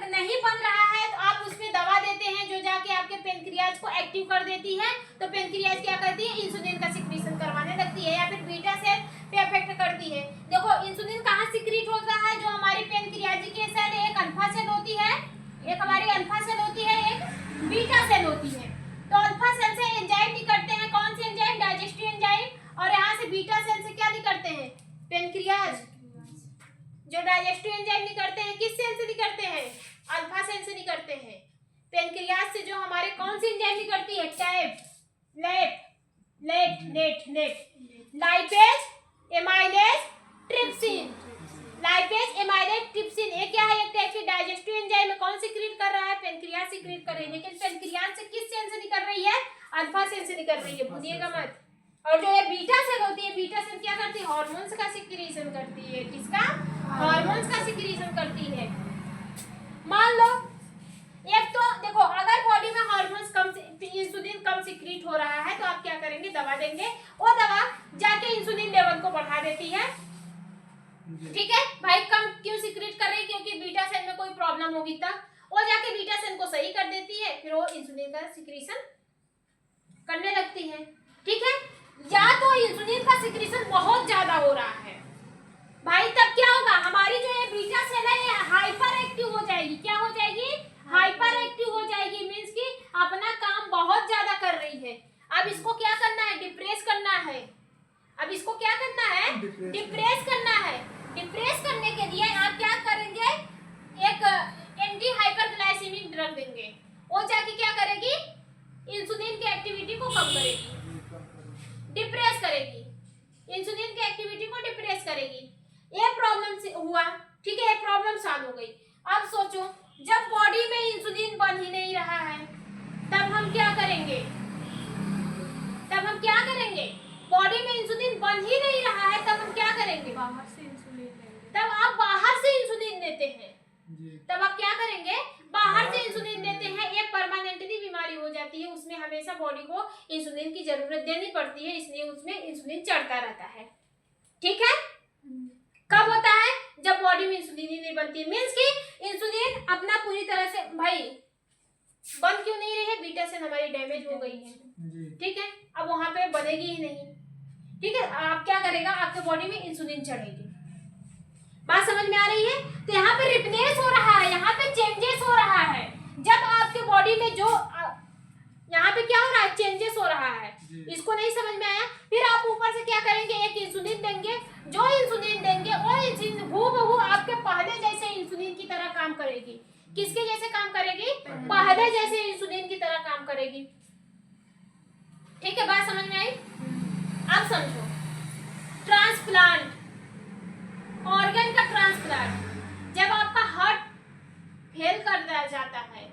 नहीं बन रहा है तो आप उसमें दवा देते हैं जो जाके आपके पेनक्रियाज को एक्टिव कर देती है, तो पेनक्रियाज क्या करती है, इंसुलिन का सिक्रीशन करवाने लगती है या फिर बीटा सेल पे इफेक्ट करती है। देखो इंसुलिन कहाँ सिक्रीट होता है, जो हमारी पेनक्रियाज की सेल, एक अल्फा सेल होती है, एक हमारी अल्फा सेल होती है, एक बीटा सेल होती है। तो अल्फा सेल से एंजाइम निकलते हैं, कौन से एंजाइम, डाइजेस्टिव एंजाइम, और यहाँ से बीटा सेल से क्या निकलते हैं, पेनक्रियाज। जो डाइजेस्टिव एंजाइम निकलते हैं किस सेल से निकलते हैं, अल्फा सेल से निकलते हैं। पेनक्रियाज से जो हमारे कौन सी एंजाइम निकलती है, tap, lipase, amylase, trypsin. Lipase, amylase, trypsin, ये क्या है, एक टाइप की डाइजेस्टिव एंजाइम है। कौन सीक्रेट कर रहा है, पेनक्रियाज सीक्रेट कर रही है, लेकिन पेनक्रियाज से किस सेल से निकल रही है, अल्फा सेल से निकल रही है, भूलिएगा मत। और जो ये बीटा सेल होती है, बीटा सेल क्या करती है, हार्मोन्स का सिक्रीशन करती है। किसका, हार्मोन्स का सिक्रीशन करती है। मान लो एक तो देखो, अगर बॉडी में हार्मोन्स कम, इंसुलिन कम सिक्रीट हो रहा है तो आप क्या करेंगे, दवा देंगे, वो दवा जाके इंसुलिन लेवल को बढ़ा देती है। ठीक है भाई, कम क्यों सिक्रीट कर रही है, क्योंकि बीटा सेल में कोई प्रॉब्लम होगी तब वो जाके बीटा सेल को सही कर देती है, फिर वो इंसुलिन का सिक्रीशन करने लगती है। ठीक है, या तो इंसुलिन का सिक्रीशन बहुत ज्यादा हो रहा है भाई, तब क्या होगा, हमारी जो ये बीटा सेल है ये हाइपर एक्टिव हो जाएगी। क्या हो जाएगी, हाइपर एक्टिव हो जाएगी, मींस कि अपना काम बहुत ज्यादा कर रही है। अब इसको क्या करना है, डिप्रेस करना है। अब इसको क्या करना है, डिप्रेस करना है। डिप्रेस करने के लिए आप क्या करेंगे, एक एंटी हाइपरग्लाइसीमिक ड्रग देंगे, वो जाके क्या करेगी, इंसुलिन की एक्टिविटी को कम करेगी, डिप्रेस करेगी, इंसुलिन की एक्टिविटी को डिप्रेस करेगी। ये प्रॉब्लम हुआ, ठीक है, ये प्रॉब्लम सॉल्व हो गई। अब सोचो, जब बॉडी में इंसुलिन बन ही नहीं रहा है तब हम क्या करेंगे, बॉडी में इंसुलिन बन ही नहीं रहा है तब हम क्या करेंगे, बाहर से इंसुलिन लेंगे। तब आप बाहर से इंसुलिन देते हैं, तब आप क्या करेंगे, बाहर से इंसुलिन देते हैं। एक परमानेंटली बीमारी हो जाती है, उसमें हमेशा बॉडी को इंसुलिन की जरूरत देनी पड़ती है, इसलिए उसमें इंसुलिन चढ़ता रहता है। ठीक है, कब होता है, जब बॉडी में इंसुलिन ही नहीं बनती, मींस कि इंसुलिन अपना पूरी तरह से, भाई बन क्यों नहीं रही है, बीटा सेल हमारी डैमेज हो गई है। ठीक है, अब वहां पे बनेगी ही नहीं। ठीक है, आप क्या करेगा, आपके बॉडी में इंसुलिन चढ़ेगी। बात समझ में आ रही है, तो यहाँ पे रिप्लेस हो रहा है, यहाँ पे चेंजेस हो रहा है। जब आपके बॉडी में जो यहाँ पे क्या हो रहा है, चेंजेस हो रहा है, इसको नहीं समझ में आया, फिर आप ऊपर से क्या करेंगे, एक इंसुलिन देंगे। जो इंसुलिन देंगे वो इंसुलिन हूबहू आपके पहले जैसे इंसुलिन की तरह काम करेगी। किसके जैसे काम करेगी, पहले जैसे इंसुलिन की तरह काम करेगी। ठीक है, बात समझ में आई। अब समझो, ट्रांसप्लांट, ऑर्गन का ट्रांसप्लांट, जब आपका हार्ट फेल कर जाता है,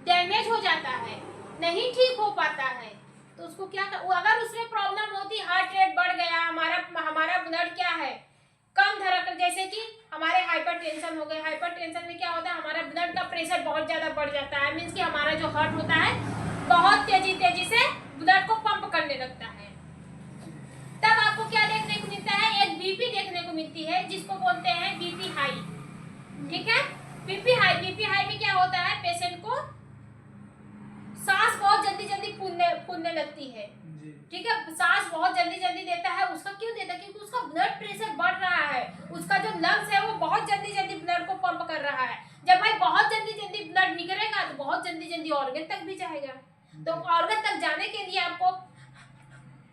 डैमेज हो जाता है, नहीं ठीक हो पाता है, तो उसको क्या अगर उसमें प्रॉब्लम होती, हार्ट रेट बढ़ गया, हमारा ब्लड क्या है, कम धड़कन, जैसे कि हमारे हाइपरटेंशन हो गए। हाइपरटेंशन में क्या होता है, हमारा ब्लड का प्रेशर बहुत ज्यादा बढ़ जाता है, मींस कि हमारा जो हार्ट होता है बहुत तेजी से ब्लड को पंप करने लगता है। तब आपको क्या देखने को मिलता है, एक बीपी देखने को मिलती है, जिसको बोलते हैं बीपी हाई। ठीक है, बीपी हाई में क्या होता है, पेशेंट को सांस बहुत जल्दी फूलने लगती है। ठीक है, सांस बहुत जल्दी देता है, उसका क्यों देता है, क्योंकि उसका ब्लड प्रेशर बढ़ रहा है, उसका जो लंग्स है वो बहुत जल्दी ब्लड को पंप बहुत जल्दी जल्दी ऑर्गन तक भी जाएगा। तो ऑर्गन तक जाने के लिए आपको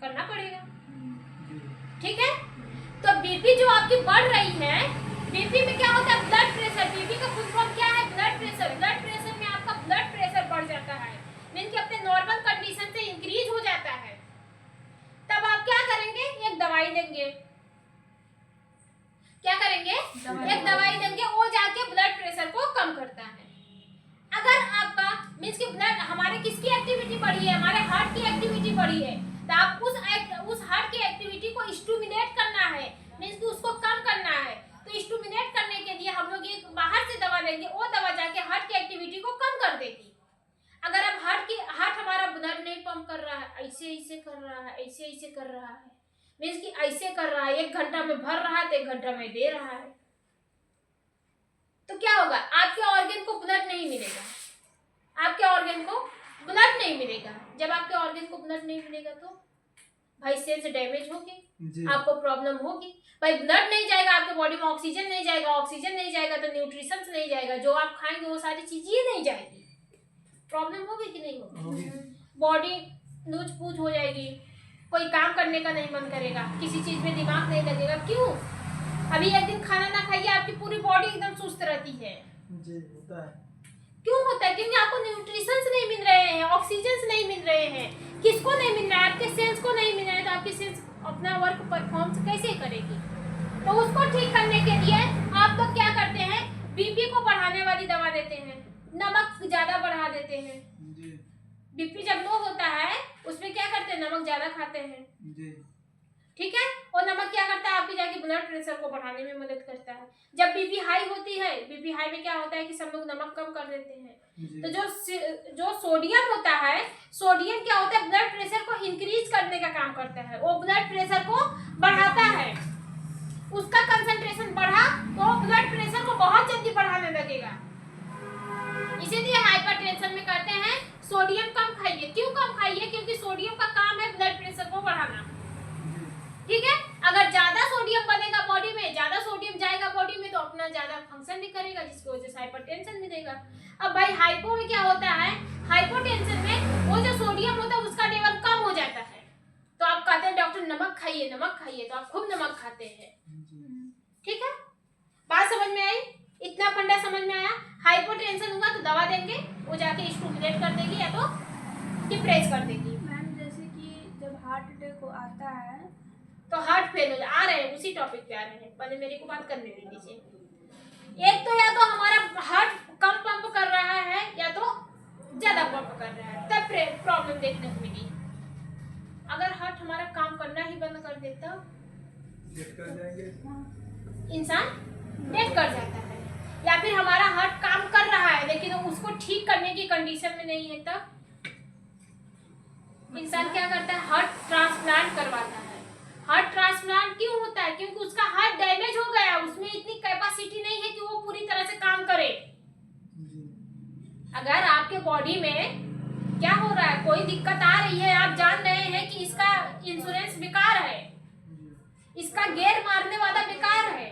करना पड़ेगा, ठीक है। तो बीपी जो आपकी बढ़ रही है, बीपी में क्या होता है, ब्लड प्रेशर। बीपी का फुल फॉर्म क्या है, ब्लड प्रेशर। ब्लड प्रेशर में आपका ब्लड प्रेशर बढ़ जाता है, मीन कि अपने नॉर्मल कंडीशन से इंक्रीज हो जाता है। तब आप क्या करेंगे, एक दवाई देंगे। क्या करेंगे, एक दवाई देंगे, वो जाके ब्लड प्रेशर को कम करता है। अगर आपका मीन्स कि ब्लड, हमारे किसकी एक्टिविटी बढ़ी है, हमारे हार्ट की एक्टिविटी बढ़ी है, तो आप उस हार्ट की एक्टिविटी को स्टिमुलेट करना है, मीन्स कि उसको कम करना है। तो स्टिमुलेट करने के लिए हम लोग एक बाहर से दवा देंगे, वो दवा जाके हार्ट की एक्टिविटी को कम कर देगी। अगर अब हार्ट हमारा ब्लड नहीं पंप कर रहा है, ऐसे कर रहा है, ऐसे कर रहा है, मीन्स कि ऐसे कर रहा है, 1 घंटा में भर रहा है तो 1 घंटा में दे रहा है, तो क्या होगा, आपके ऑर्गन को ब्लड नहीं मिलेगा। आपके ऑर्गन को ब्लड नहीं मिलेगा। जब आपके ऑर्गन को ब्लड नहीं मिलेगा तो भाई सेल्स डैमेज होगी, आपको प्रॉब्लम होगी। भाई ब्लड नहीं जाएगा आपके बॉडी में, ऑक्सीजन नहीं जाएगा, ऑक्सीजन नहीं जाएगा तो न्यूट्रिशंस नहीं जाएगा, जो आप खाएंगे वो सारी चीजें नहीं जाएगी, प्रॉब्लम होगी कि नहीं होगी। बॉडी लूज पूज हो जाएगी, कोई काम करने का नहीं मन करेगा, किसी चीज में दिमाग नहीं लगेगा। क्यों, अभी एक दिन खाना ना खाइए, आपकी पूरी बॉडी एकदम सुस्त रहती है। जी होता है। क्यों होता है, क्योंकि आपको न्यूट्रिशंस नहीं मिल रहे हैं, ऑक्सीजन नहीं मिल रहे हैं। किसको नहीं मिल रहा है, आपके सेल्स को नहीं मिल रहा है, तो आपकी सेल्स अपना वर्क परफॉर्म कैसे करेगी। तो उसको ठीक करने के लिए आप लोग क्या करते हैं, बीपी को बढ़ाने वाली दवा देते हैं, नमक ज्यादा बढ़ा देते हैं। बीपी जब लो होता है उसमें क्या करते हैं, नमक ज्यादा खाते हैं, ठीक है। और नमक क्या करता है, आपकी जाके ब्लड प्रेशर को बढ़ाने में मदद करता है। जब बीपी हाई होती है, बीपी हाई में क्या होता है कि सब लोग नमक कम कर देते हैं। तो जो सोडियम होता है, सोडियम क्या होता है, ब्लड प्रेशर को इंक्रीज करने का काम करता है, वो ब्लड प्रेशर को बढ़ाता है। उसका कंसंट्रेशन बढ़ा तो ब्लड प्रेशर को बहुत जल्दी बढ़ाने लगेगा। इसीलिए हाइपरटेंशन में कहते हैं सोडियम कम खाइए। क्यों कम खाइए, क्योंकि सोडियम का काम है ब्लड प्रेशर को बढ़ाना, ठीक है। अगर ज्यादा सोडियम बनेगा बॉडी में, ज्यादा सोडियम जाएगा बॉडी में, तो अपना ज्यादा फंक्शन भी करेगा, जिसकी वजह से हाइपरटेंशन मिलेगा। अब भाई हाइपो में क्या होता है, हाइपोटेंशन में वो जो सोडियम होता है उसका लेवल कम हो जाता है, तो आप कहते हैं डॉक्टर नमक खाइए, नमक खाइए, तो आप खूब नमक खाते हैं, ठीक है। बात समझ में आई, इतना फंडा समझ में आया। हाइपोटेंशन हुआ तो दवा देंगे, वो जाके स्टिमुलेट कर देगी या तो डिप्रेस कर देगी। मैम जैसे कि जब हार्ट अटैक आता है तो हार्ट फेल हो आ रहे हैं, उसी टॉपिक पे आ रहे हैं, पहले मेरे को बात करने दीजिए। एक तो या तो हमारा हार्ट कम पंप कर रहा है या तो ज्यादा पंप कर रहा है, तब प्रॉब्लम देखने को मिली। अगर हार्ट हमारा काम करना ही बंद कर देता, इंसान डेथ कर जाता है। या फिर हमारा हार्ट काम कर रहा है लेकिन उसको ठीक करने की कंडीशन में नहीं है, तब इंसान क्या करता है, हार्ट ट्रांसप्लांट करवाता है। हार्ट ट्रांसप्लांट क्यों होता है, क्योंकि उसका हार्ट डैमेज हो गया, उसमें इतनी कैपेसिटी नहीं है कि वो पूरी तरह से काम करे। अगर आपके बॉडी में क्या हो रहा है, कोई दिक्कत आ रही है, आप जान रहे हैं कि इसका इंश्योरेंस बेकार है, इसका गेयर मारने वाला बेकार है,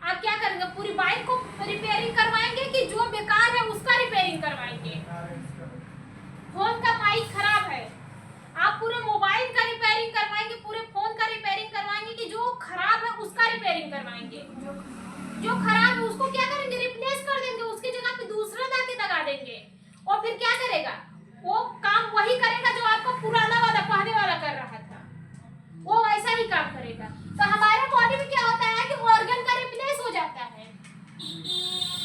आप क्या करेंगे, पूरी बाइक को रिपेयरिंग करवाएंगे कि जो बेकार है उसका रिपेयरिंग करवाएंगे। फोन का माइक खराब है, आप पूरे मोबाइल का रिपेयरिंग करवाएंगे, पूरे फोन का रिपेयरिंग करवाएंगे कि जो खराब है उसका रिपेयरिंग करवाएंगे। जो खराब है उसको क्या करेंगे, रिप्लेस कर देंगे, उसकी जगह पे दूसरा लाके लगा देंगे। और फिर क्या करेगा, वो काम वही करेगा जो आपका पुराना वाला पहले वाला कर रहा था, वो वैसा ही काम करेगा। तो हमारे बॉडी में क्या होता है कि ऑर्गन का रिप्लेस हो जाता है,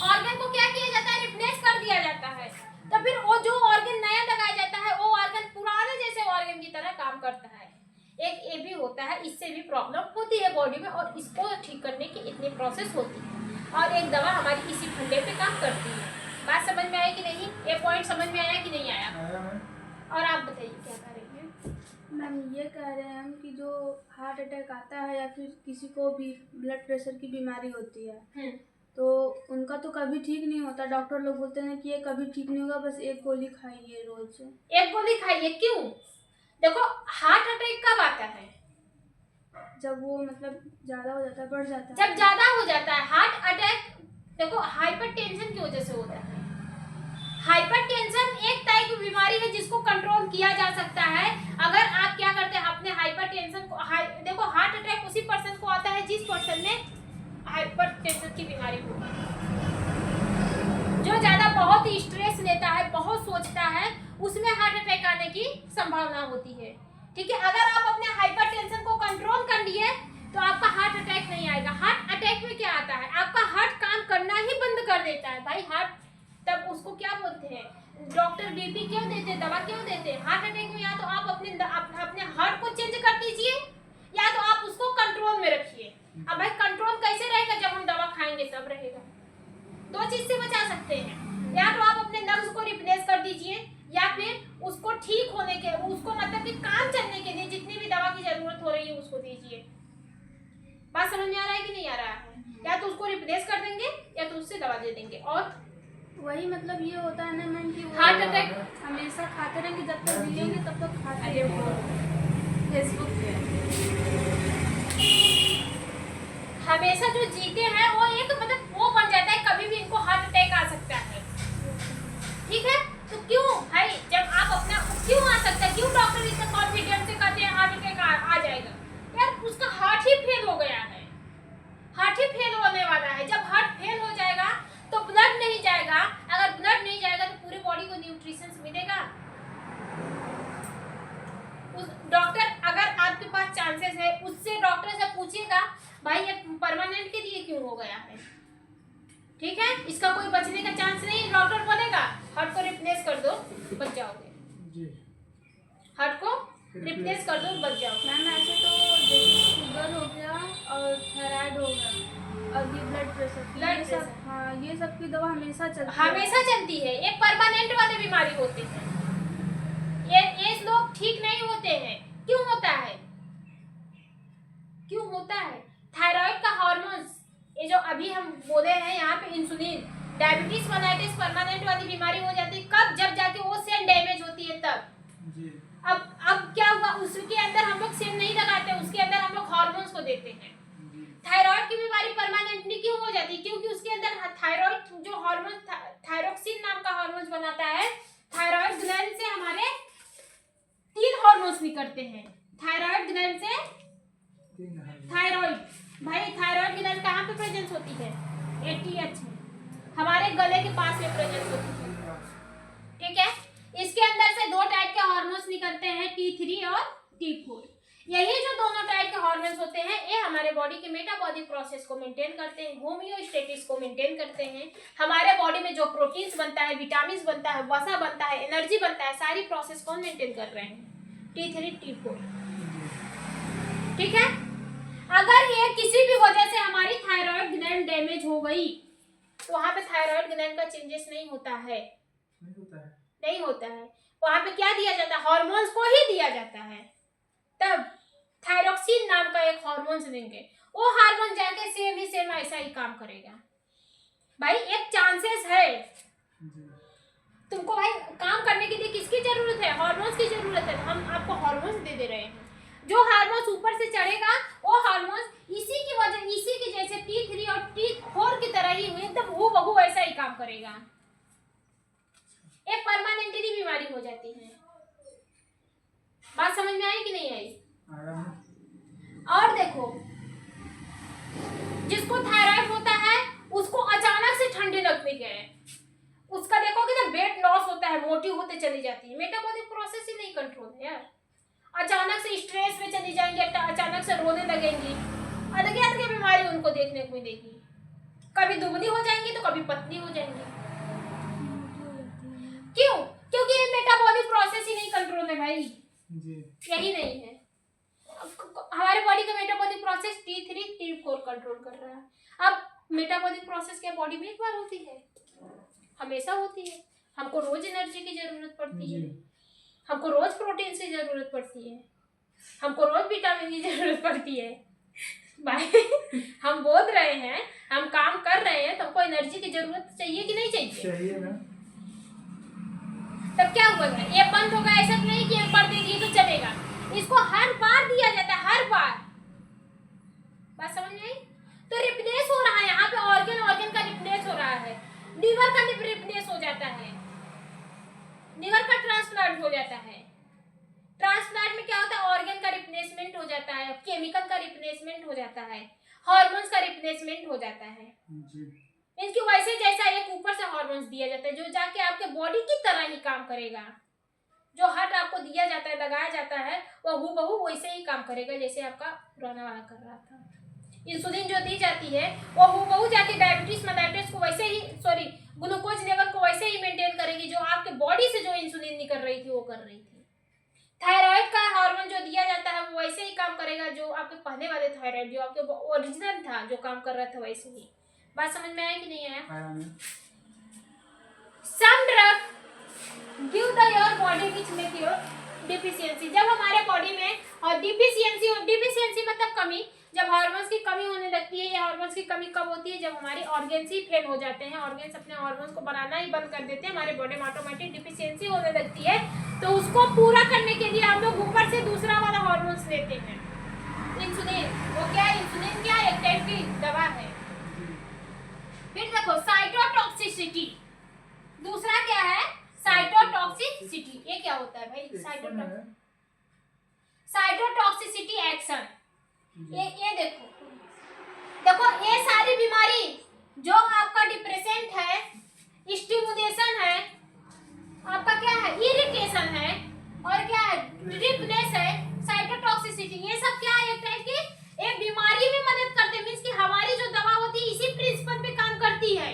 ऑर्गन को क्या किया जाता है, रिप्लेस कर दिया जाता है। तो फिर वो जो ऑर्गन नया लगाया जाता है वो ऑर्गन पुराने जैसे ऑर्गन की तरह काम करता है। एक ये भी होता है, इससे भी प्रॉब्लम होती है बॉडी में, और इसको ठीक करने की इतनी प्रोसेस होती है, और एक दवा हमारी इसी फंडे पे काम करती है। बात समझ में आया कि नहीं, ये पॉइंट समझ में आया कि नहीं आया? और आप बताइए क्या करेंगे। मैम ये कह रहे हैं हम कि जो हार्ट अटैक आता है या फिर किसी को भी ब्लड प्रेशर की बीमारी होती है तो उनका तो कभी ठीक नहीं होता, डॉक्टर लोग बोलते हैं कि ये कभी ठीक नहीं होगा, बस एक गोली खाइए रोज। एक गोली खाइए, क्यों? देखो हार्ट अटैक कब आता है, जब वो मतलब ज्यादा हो जाता है, बढ़ जाता है, जब ज्यादा हो जाता है। हार्ट अटैक देखो हाइपरटेंशन की वजह से होता है, हाइपरटेंशन एक टाइप की बीमारी है जिसको कंट्रोल किया जा सकता है अगर आप क्या करते हैं अपने हाइपरटेंशन को देखो हार्ट अटैक उसी पर्सन को आता है जिस पर्सन में हाइपरटेंशन की बीमारी हो, जो ज्यादा बहुत ही स्ट्रेस लेता है, बहुत सोचता है, उसमें हार्ट अटैक आने की संभावना होती है। ठीक है, अगर आप अपने हाइपरटेंशन को कंट्रोल कर लिए तो आपका हार्ट अटैक नहीं आएगा। हार्ट अटैक में क्या आता है, आपका हार्ट काम करना ही बंद कर देता है भाई। हार्ट तब उसको क्या बोलते हैं, डॉक्टर बीपी क्यों देते हैं, दवा क्यों देते हैं? हार्ट अटैक में या तो आप अपने हार्ट को चेंज कर दीजिए या तो आप उसको कंट्रोल में रखिए। अब भाई कंट्रोल कैसे रहेगा, जब हम दवा खाएंगे तब रहेगा। दो चीज से बचा सकते हैं, या तो आप अपने नर्व्स को रिप्लेस कर दीजिए या फिर उसको ठीक होने के, उसको मतलब कि काम चलने के लिए जितनी भी दवा की जरूरत हो रही है उसको दीजिए। बात समझ में आ रहा है कि नहीं आ रहा है? या तो उसको रिप्लेस कर देंगे या तो उससे दवा दे देंगे। और वही मतलब ये होता है ना मैम कि हार्ट अटैक हमेशा खाते रहेंगे, जब तक जिएंगे तब तक खाते रहेंगे। फेसबुक पे हमेशा जो जीते हैं वो एक मतलब वो बन जाता है, कभी भी इनको हार्ट अटैक आ सकता है। ठीक है, तो क्यों भाई जब आप अपना क्यों आ सकता है, क्यों डॉक्टर इतना कॉन्फिडेंस से कहते हैं हार्ट अटैक आ जाएगा? यार उसका हार्ट ही फेल हो गया है, हार्ट ही फेल होने वाला है। जब हार्ट फेल हो जाएगा तो ब्लड नहीं जाएगा, अगर ब्लड नहीं जाएगा तो पूरी बॉडी को न्यूट्रिशंस मिलेगा। उस डॉक्टर अगर आपके पास चांसेस है उससे डॉक्टर से पूछिएगा भाई ये परमानेंट के लिए क्यों हो गया है। ठीक है, इसका कोई बचने का चांस नहीं। डॉक्टर बोलेगा हार्ट को रिप्लेस कर दो बच जाओगे जी, हार्ट को रिप्लेस कर दो बच जाओगे। मैम ऐसे तो जैसे शुगर हो गया और थायराइड हो गया और ये ब्लड प्रेशर, ये सब हाँ ये सब की दवा हमेशा चलती है। ये परमानेंट वाले बीमारी होते हैं, ये लोग ठीक नहीं होते हैं। क्यों होता है, क्यों होता है? थायराइड का हार्मोन्स, ये जो अभी हम बोले हैं यहाँ पे इंसुलिन, डायबिटीज मेलाइटिस परमानेंट वाली बीमारी हो जाती है कब, जब जाके वो सेल डैमेज होती है तब। जी, अब क्या हुआ, उसके अंदर हम लोग सेल नहीं लगाते, उसके अंदर हम लोग हार्मोन्स को देते हैं। थायराइड की बीमारी परमानेंटली क्यों हो जाती है, क्योंकि उसके अंदर थायराइड जो हार्मोन थायरोक्सिन नाम का हार्मोन बनाता है। थायराइड ग्लैंड से हमारे 3 हार्मोन्स निकलते हैं। थायराइड ग्लैंड से थायराइड, भाई थायराइड ग्लैंड कहाँ पे प्रेजेंस होती है? ATH हमारे गले के पास में प्रेजेंस होती है। ठीक है, इसके अंदर से 2 टाइप के हार्मोन्स निकलते हैं, T3 और T4। यही जो दोनों टाइप के हार्मोन्स होते हैं ये हमारे बॉडी के मेटाबॉलिक प्रोसेस को मेंटेन करते हैं, होमियोस्टेटिस को मेंटेन करते हैं। हमारे बॉडी में जो प्रोटीन्स बनता है, विटामिन्स बनता है, वसा बनता है, एनर्जी बनता है, सारी प्रोसेस को मेंटेन कर रहे हैं T3 T4। ठीक है, अगर ये किसी भी वजह से हमारी थायराइड ग्लैंड डैमेज हो गई तो वहाँ पे थायराइड ग्लैंड का चेंजेस नहीं होता है, नहीं होता है। वहाँ पे क्या दिया जाता है, हार्मोन्स को ही दिया जाता है। तब थायरोक्सिन नाम का एक हार्मोन देंगे, वो हार्मोन जाके सेम ही सेम ऐसा ही काम करेगा। भाई एक चांसेस है तुमको, भाई काम करने के लिए किसकी जरूरत है, हार्मोन्स की जरूरत है। हम आपको हार्मोन्स दे रहे हैं, जो हार्मोन्स ऊपर से चढ़ेगा वो हार्मोन्स इसी की वजह, इसी की जैसे T3 और T4 की तरह ही एकदम हूबहू ऐसा ही काम करेगा। एक परमानेंटली बीमारी हो जाती है। बात समझ में आई कि नहीं आई? और देखो जिसको थायराइड होता है उसको अचानक से ठंडे लगने गए, उसका देखोगे ना वेट लॉस होता है, मोटी होते चली जाती है। मेटाबॉलिक प्रोसेस ही नहीं कंट्रोल है यार। अचानक से स्ट्रेस में चली जाएंगी, अचानक से रोने लगेंगी, अलग अलग बीमारी उनको देखने को मिलेगी। कभी दुबली हो जाएंगी तो कभी पतली हो जाएंगी। क्यों? क्योंकि ये मेटाबॉलिक प्रोसेस ही नहीं कंट्रोल है भाई जी, यही नहीं है। हमारे बॉडी का metabolic process T3 T4 control कर रहा है। अब मेटाबॉलिक प्रोसेस क्या बॉडी में एक बार होती है, हमेशा होती है। हमको रोज एनर्जी की जरूरत पड़ती है, हमको रोज प्रोटीन की जरूरत पड़ती है, हमको रोज विटामिन की जरूरत पड़ती है। भाई हम बोल रहे हैं, हम काम कर रहे हैं, तो हमको एनर्जी की जरूरत चाहिए कि नहीं चाहिए? चाहिए ना। तब क्या हुआ, ये बंद होगा ऐसा नहीं कि एक बार दे दिए तो चलेगा, इसको हर बार दिया जाता है, हर बार। बात समझ में आई? तो रिप्लेस हो रहा है यहाँ पे, ऑर्गन का रिप्लेस हो रहा है, लीवर का रिप्लेस हो जाता है, लिवर का ट्रांसप्लांट हो जाता है। ट्रांसप्लांट में क्या होता है, ऑर्गन का रिप्लेसमेंट हो जाता है, केमिकल का रिप्लेसमेंट हो जाता है, हार्मोन्स का रिप्लेसमेंट हो जाता है जी। इनकी वैसे जैसा एक ऊपर से हार्मोन्स दिया जाता है जो जाके आपके बॉडी की तरह ही काम करेगा। जो हट आपको दिया जाता है, लगाया जाता है, वो हूबहू वैसे ही काम करेगा जैसे आपका पुराना वाला कर रहा था। इंसुलिन जो दी जाती है वो हूबहू जाके डायबिटीज मेलाइटिस को वैसे ही ग्लूकोज लेवल को वैसे ही मेंटेन करेगी जो आपके बॉडी से जो इंसुलिन निकल रही थी वो कर रही थी। थायराइड का हार्मोन जो दिया जाता है वो वैसे ही काम करेगा जो आपके पहले वाले थायराइड जो आपके ओरिजिनल था जो काम कर रहा था वैसे ही। बात समझ में आया कि नहीं आया? Some drug give the your body which make your deficiency. जब हमारे बॉडी में और डिफिशियंसी मतलब कमी, जब हार्मोन्स की कमी होने लगती है, ये हार्मोन्स की कमी कब होती है, जब हमारे ऑर्गन्स ही फेल हो जाते हैं, ऑर्गन्स अपने हार्मोन्स को बनाना ही बंद कर देते हैं, हमारे बॉडी में ऑटोमेटिक डिफिशियंसी होने लगती है, तो उसको पूरा करने के लिए हम लोग ऊपर से दूसरा वाला हार्मोन्स लेते हैं, इंसुलिन। वो क्या है, इंसुलिन क्या एक टाइप की दवा है। फिर देखो साइटोटॉक्सिसिटी, दूसरा क्या है, साइटोटॉक्सिसिटी। ये क्या होता है भाई, साइटोटॉक्सिसिटी एक्शन। ये देखो ये सारी बीमारी जो आपका डिप्रेशन है, स्टिमुलेशन है, आपका क्या है, इरिटेशन है, और क्या है, ड्रिपनेस है, साइटोटॉक्सिसिटी, ये सब क्या है, एक टाइप की एक बीमारी में मदद करते हैं। मींस कि हमारी जो दवा होती है इसी प्रिंसिपल पे काम करती है,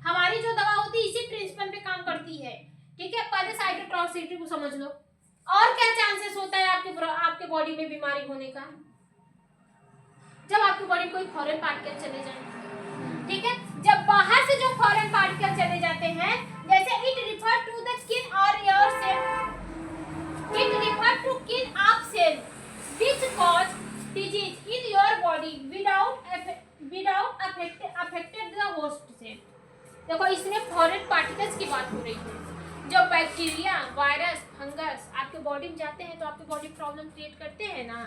हमारी जो दवा होती है इसी प्रिंसिपल पे काम करती है। ठीक है, पहले साइटोटॉक्सिसिटी को समझ लो। और क्या चांसेस होता है आपके बॉडी में बीमारी होने का, जब आपकी बॉडी में कोई फॉरेन पार्टिकल चले जाए। ठीक है, जब बाहर से जो फॉरेन पार्टिकल चले जाते हैं, जैसे it refer to the skin और your cell, it refer to skin of cell which cause disease in your body without affected the host cell. देखो इसमें फॉरेन पार्टिकल्स की बात हो रही है। जब बैक्टीरिया, वायरस, फंगस आपके बॉडी में जाते हैं तो आपके बॉडी प्रॉब्लम क्रिएट करते हैं ना।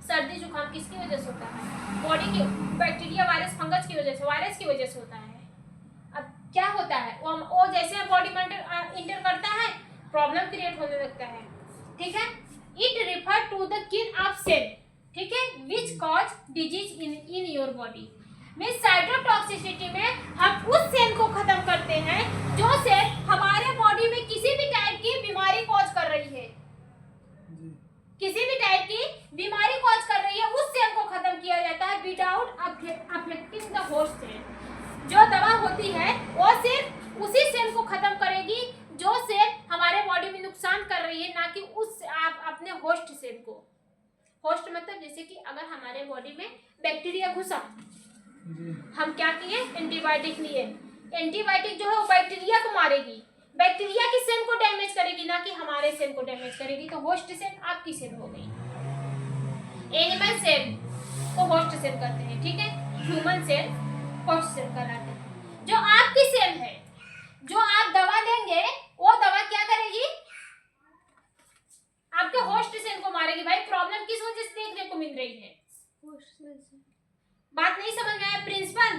सर्दी जुकाम किसकी वजह से होता है, बॉडी की बैक्टीरिया, वायरस, फंगस की वजह से, वायरस की वजह से होता है। अब क्या होता है, वो जैसे बॉडी में इंटर करता है प्रॉब्लम क्रिएट होने लगता है। ठीक है, इट रिफर टू द किन ऑफ सेल, ठीक है, which cause disease in your body. में साइटोटॉक्सिसिटी में हम उस सेल को खत्म करते हैं जो सेल हमारे बॉडी में किसी भी टाइप की बीमारी कॉज कर रही है, किसी भी टाइप की बीमारी कॉज कर रही है, उस सेल को खत्म किया जाता है without affecting the host cell. जो दवा होती है वो सिर्फ उसी सेल को खत्म करेगी जो सेल हमारे बॉडी में नुकसान कर रही है, ना कि उस आप अपने होस्ट सेल को। होस्ट मतलब जैसे कि अगर हमारे बॉडी में बैक्टीरिया घुसा, हम क्या किए, एंटीबायोटिक लिए। एंटीबायोटिक जो है वो बैक्टीरिया को मारेगी, बैक्टीरिया की सेल को डैमेज करेगी, ना कि हमारे सेल को डैमेज करेगी। तो होस्ट सेल आपकी सेल हो गई। एनिमल सेल को होस्ट सेल कहते हैं, ठीक है, ह्यूमन सेल होस्ट सेल कहलाते हैं। जो आपकी सेल है, जो आप दवा लेंगे वो दवा क्या करेगी, आपके होस्ट सेल को मारेगी। भाई प्रॉब्लम किस वजह से देखने को मिल रही है, होस्ट सेल से। बात नहीं समझ में आया प्रिंसिपल?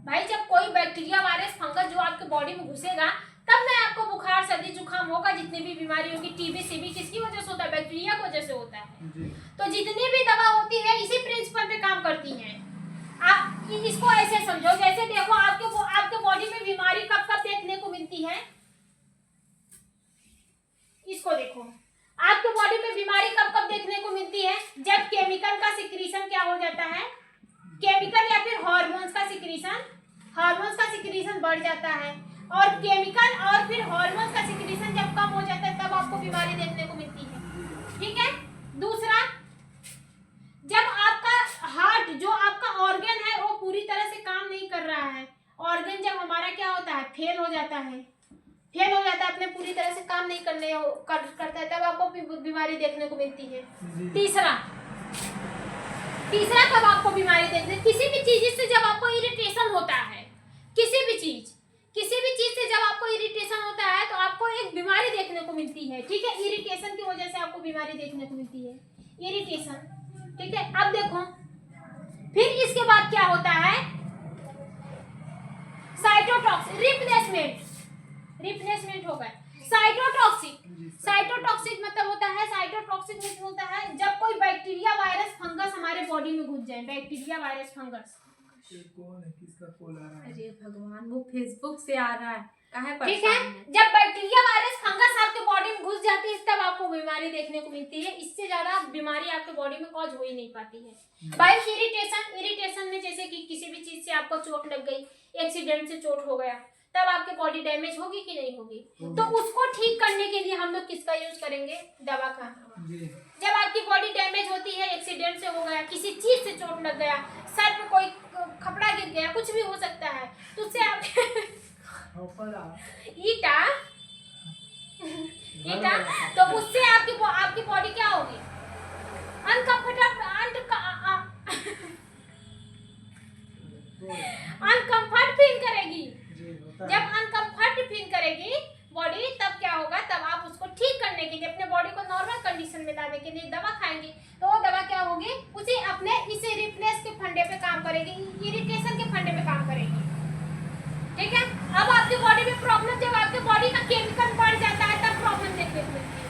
भाई जब कोई बैक्टीरिया, वायरस, फंगस जो आपके बॉडी में घुसेगा तब मैं आपको बुखार, सर्दी, जुकाम होगा, जितनी भी बीमारी होगी, टीबी, सीबी किसकी वजह से होता है, बैक्टीरिया की वजह से होता है। तो जितनी भी दवा होती है इसी प्रिंसिपल पे काम करती है। आप इसको ऐसे समझो, जैसे देखो आपके बॉडी में बीमारी कब कब देखने को मिलती है, इसको देखो, आपके बॉडी में बीमारी कब कब देखने को मिलती है, जब केमिकल का सिक्रीशन क्या हो जाता है, केमिकल या फिर हार्मोन्स का सिक्रीशन बढ़ जाता है, और केमिकल और फिर हार्मोन्स का सिक्रीशन जब कम हो जाता है तब आपको बीमारी देखने को मिलती है। ठीक है, दूसरा, जब आपका हार्ट जो आपका ऑर्गन है वो पूरी तरह से काम नहीं कर रहा है, ऑर्गन जब हमारा क्या होता है, फेल हो जाता है, अपने पूरी तरह से काम नहीं करता है, तब आपको बीमारी देखने को मिलती है। तीसरा कब आपको बीमारी देखने, किसी भी चीज से जब आपको इरिटेशन होता है, किसी भी चीज से जब आपको इरिटेशन होता है तो आपको एक बीमारी देखने को मिलती है। ठीक है, इरिटेशन की वजह से आपको बीमारी देखने को मिलती है, इरिटेशन। ठीक है, अब देखो फिर इसके बाद क्या होता है, साइटोटॉक्सिक रिप्लेसमेंट हो गया। साइटोटॉक्सिक मतलब होता है, साइटोटॉक्सिक मतलब होता है जब कोई बैक्टीरिया, वायरस, फंगस हमारे बॉडी में घुस जाए। Bacteria, virus, fungus. ये कौन है, किसका कॉल आ रहा है? अरे भगवान, वो फेसबुक से आ रहा है, काहे ठीक है, परेशान है? जब बैक्टीरिया, वायरस, फंगस आपके बॉडी में घुस जाती है तब आपको बीमारी देखने को मिलती है। इससे ज्यादा बीमारी आपके बॉडी में कॉज हो ही नहीं पाती है। बाय इरिटेशन में जैसे कि किसी भी चीज से आपको चोट लग गई, एक्सीडेंट से चोट हो गया, तब आपकी बॉडी डैमेज होगी कि नहीं होगी? तो उसको ठीक करने के लिए हम लोग किसका यूज करेंगे? दवा का। जब आपकी बॉडी डैमेज होती है, एक्सीडेंट से हो गया, किसी चीज से चोट लग गया, सर पे कोई कपड़ा गिर गया, कुछ भी हो सकता है, तो उससे आप ईटा तो उससे आपकी बॉडी क्या होगी? अनकंफर्ट फील करेगी। जब अनकंफर्ट फील करेगी बॉडी, तब क्या होगा? तब आप उसको ठीक करने के लिए, अपने बॉडी को नॉर्मल कंडीशन में लाने के लिए दवा खाएंगे। तो वो दवा क्या होगी? उसे अपने इसे रिप्लेस के फंडे पे काम करेगी, इरिटेशन के फंडे पे काम करेगी। ठीक है, अब आपकी बॉडी में प्रॉब्लम, जब आपके बॉडी का केमिकल बढ़ जाता है तब प्रॉब्लम देखने को मिलती है।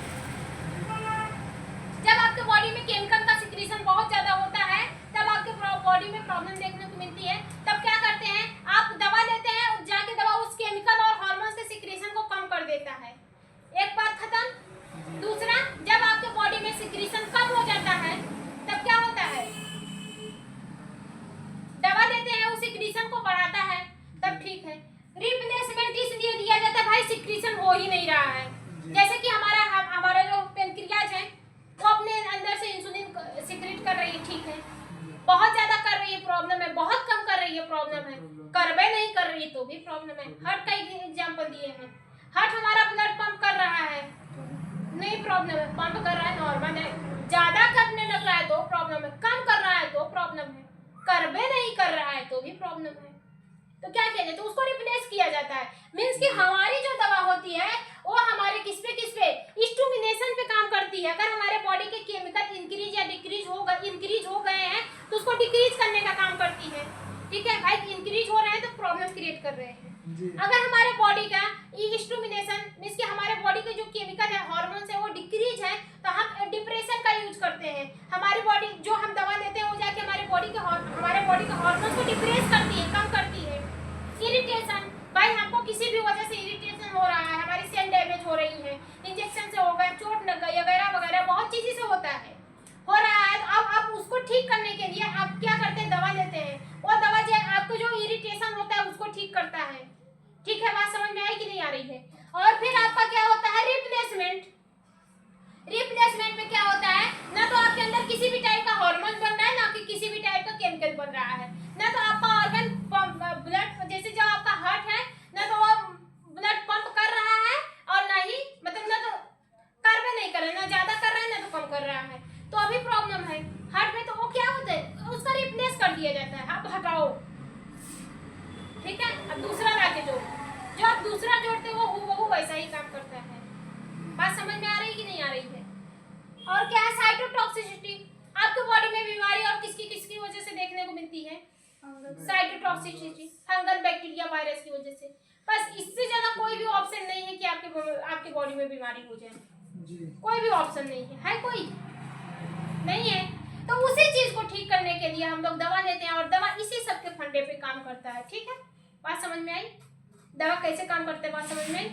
जब आपके बॉडी में केमिकल का सिक्रीशन बहुत ज्यादा होता है तब आपके बॉडी में प्रॉब्लम देखने को मिलती है। तब क्या करते हैं? आप दवा लेते हैं, जाके दवा उस केमिकल और हार्मोन के सिक्रीशन को कम कर देता है। एक बात खत्म। दूसरा, जब आपके बॉडी में सिक्रीशन कम हो जाता है तब क्या होता है? दवा लेते हैं, उस सिक्रीशन को बढ़ाता है, तब ठीक है। रिप्लेसमेंट इसलिए दिया जाता है, भाई सिक्रीशन हो ही नहीं रहा है। जैसे कि हमारा जो पेनक्रियाज है वो अपने अंदर से इंसुलिन सिक्रेट कर रही है, ठीक है, बहुत ज्यादा कर रही है, प्रॉब्लम है, बहुत कम कर रही है, प्रॉब्लम है, करवे नहीं कर रही है तो भी प्रॉब्लम है। हार्ट का एग्जांपल दिए हैं, हार्ट हमारा ब्लड पंप कर रहा है, नहीं प्रॉब्लम है, पंप कर रहा है, नॉर्मल है। ज्यादा करने लग रहा है तो प्रॉब्लम है, कम कर रहा है तो प्रॉब्लम है, करवे नहीं कर रहा है तो भी प्रॉब्लम है। तो क्या किया जाए? तो उसको रिप्लेस किया जाता है। मीन्स कि हमारी जो दवा होती है वो हमारे किस पे स्टिमुलेशन पे काम करती है। अगर हमारे बॉडी के केमिकल इंक्रीज या डिक्रीज हो गए हैं तो उसको डिक्रीज करने का काम करती है। ठीक है भाई, इंक्रीज हो रहे हैं तो प्रॉब्लम क्रिएट कर रहे हैं। अगर हमारे बॉडी का स्टिमुलेशन मीन्स कि हमारे बॉडी के जो केमिकल है, हार्मोन्स है, वो डिक्रीज है तो हम डिप्रेशन का यूज करते हैं। हमारी बॉडी जो हम दवा लेते हैं वो जाके हमारे बॉडी के हार्मोन्स को डिप्रेस करती है, कम करती है। इरिटेशन, भाई हमको किसी भी वजह से इरिटेशन हो रहा है, हमारी सेल डैमेज हो रही है, इंजेक्शन से हो गया, चोट लग गई वगैरह वगैरह, बहुत चीज़ों से होता है, हो रहा है। तो अब आप उसको ठीक करने के लिए आप क्या करते हैं? दवा लेते हैं। वो दवा जो आपको जो इरिटेशन होता है उसको ठीक करता है। ठीक है, बात समझ में आई कि नहीं आ रही है? और फिर आपका क्या होता है? रिप्लेसमेंट में क्या होता है? ना तो आपके अंदर किसी भी टाइप का हार्मोन बन रहा है, ना कि किसी भी टाइप का केमिकल बन रहा है, ना तो आपका ऑर्गन ब्लड, जैसे जो आपका हार्ट है, ना तो वो ब्लड पंप कर रहा है और ना ही मतलब ना तो कार्बन नहीं कर रहा है, ना ज्यादा कर रहा है ना तो कम कर रहा है, तो अभी प्रॉब्लम है हार्ट में। तो वो क्या होता है? उसका रिप्लेस कर दिया जाता है, आप हटाओ। ठीक है, अब दूसरा लाके जो आप दूसरा जोड़ते हो वो वैसा ही काम करता है। बात समझ में आ रही कि नहीं आ रही है? और क्या है? साइटोटॉक्सिसिटी, आपके बॉडी में बीमारी और किसकी वजह से देखने को मिलती है? साइटोटॉक्सिसिटी, फंगल, बैक्टीरिया, वायरस की वजह से। बस इससे ज्यादा कोई भी ऑप्शन नहीं है कि आपके बॉडी में बीमारी हो जाए। कोई भी ऑप्शन नहीं है कोई नहीं है। तो उसी चीज को ठीक करने के लिए हम लोग दवा लेते हैं और दवा इसी सब के फंडे पे काम करता है। ठीक है, बात समझ में आई? दवा कैसे काम करते हैं, बात समझ में आई?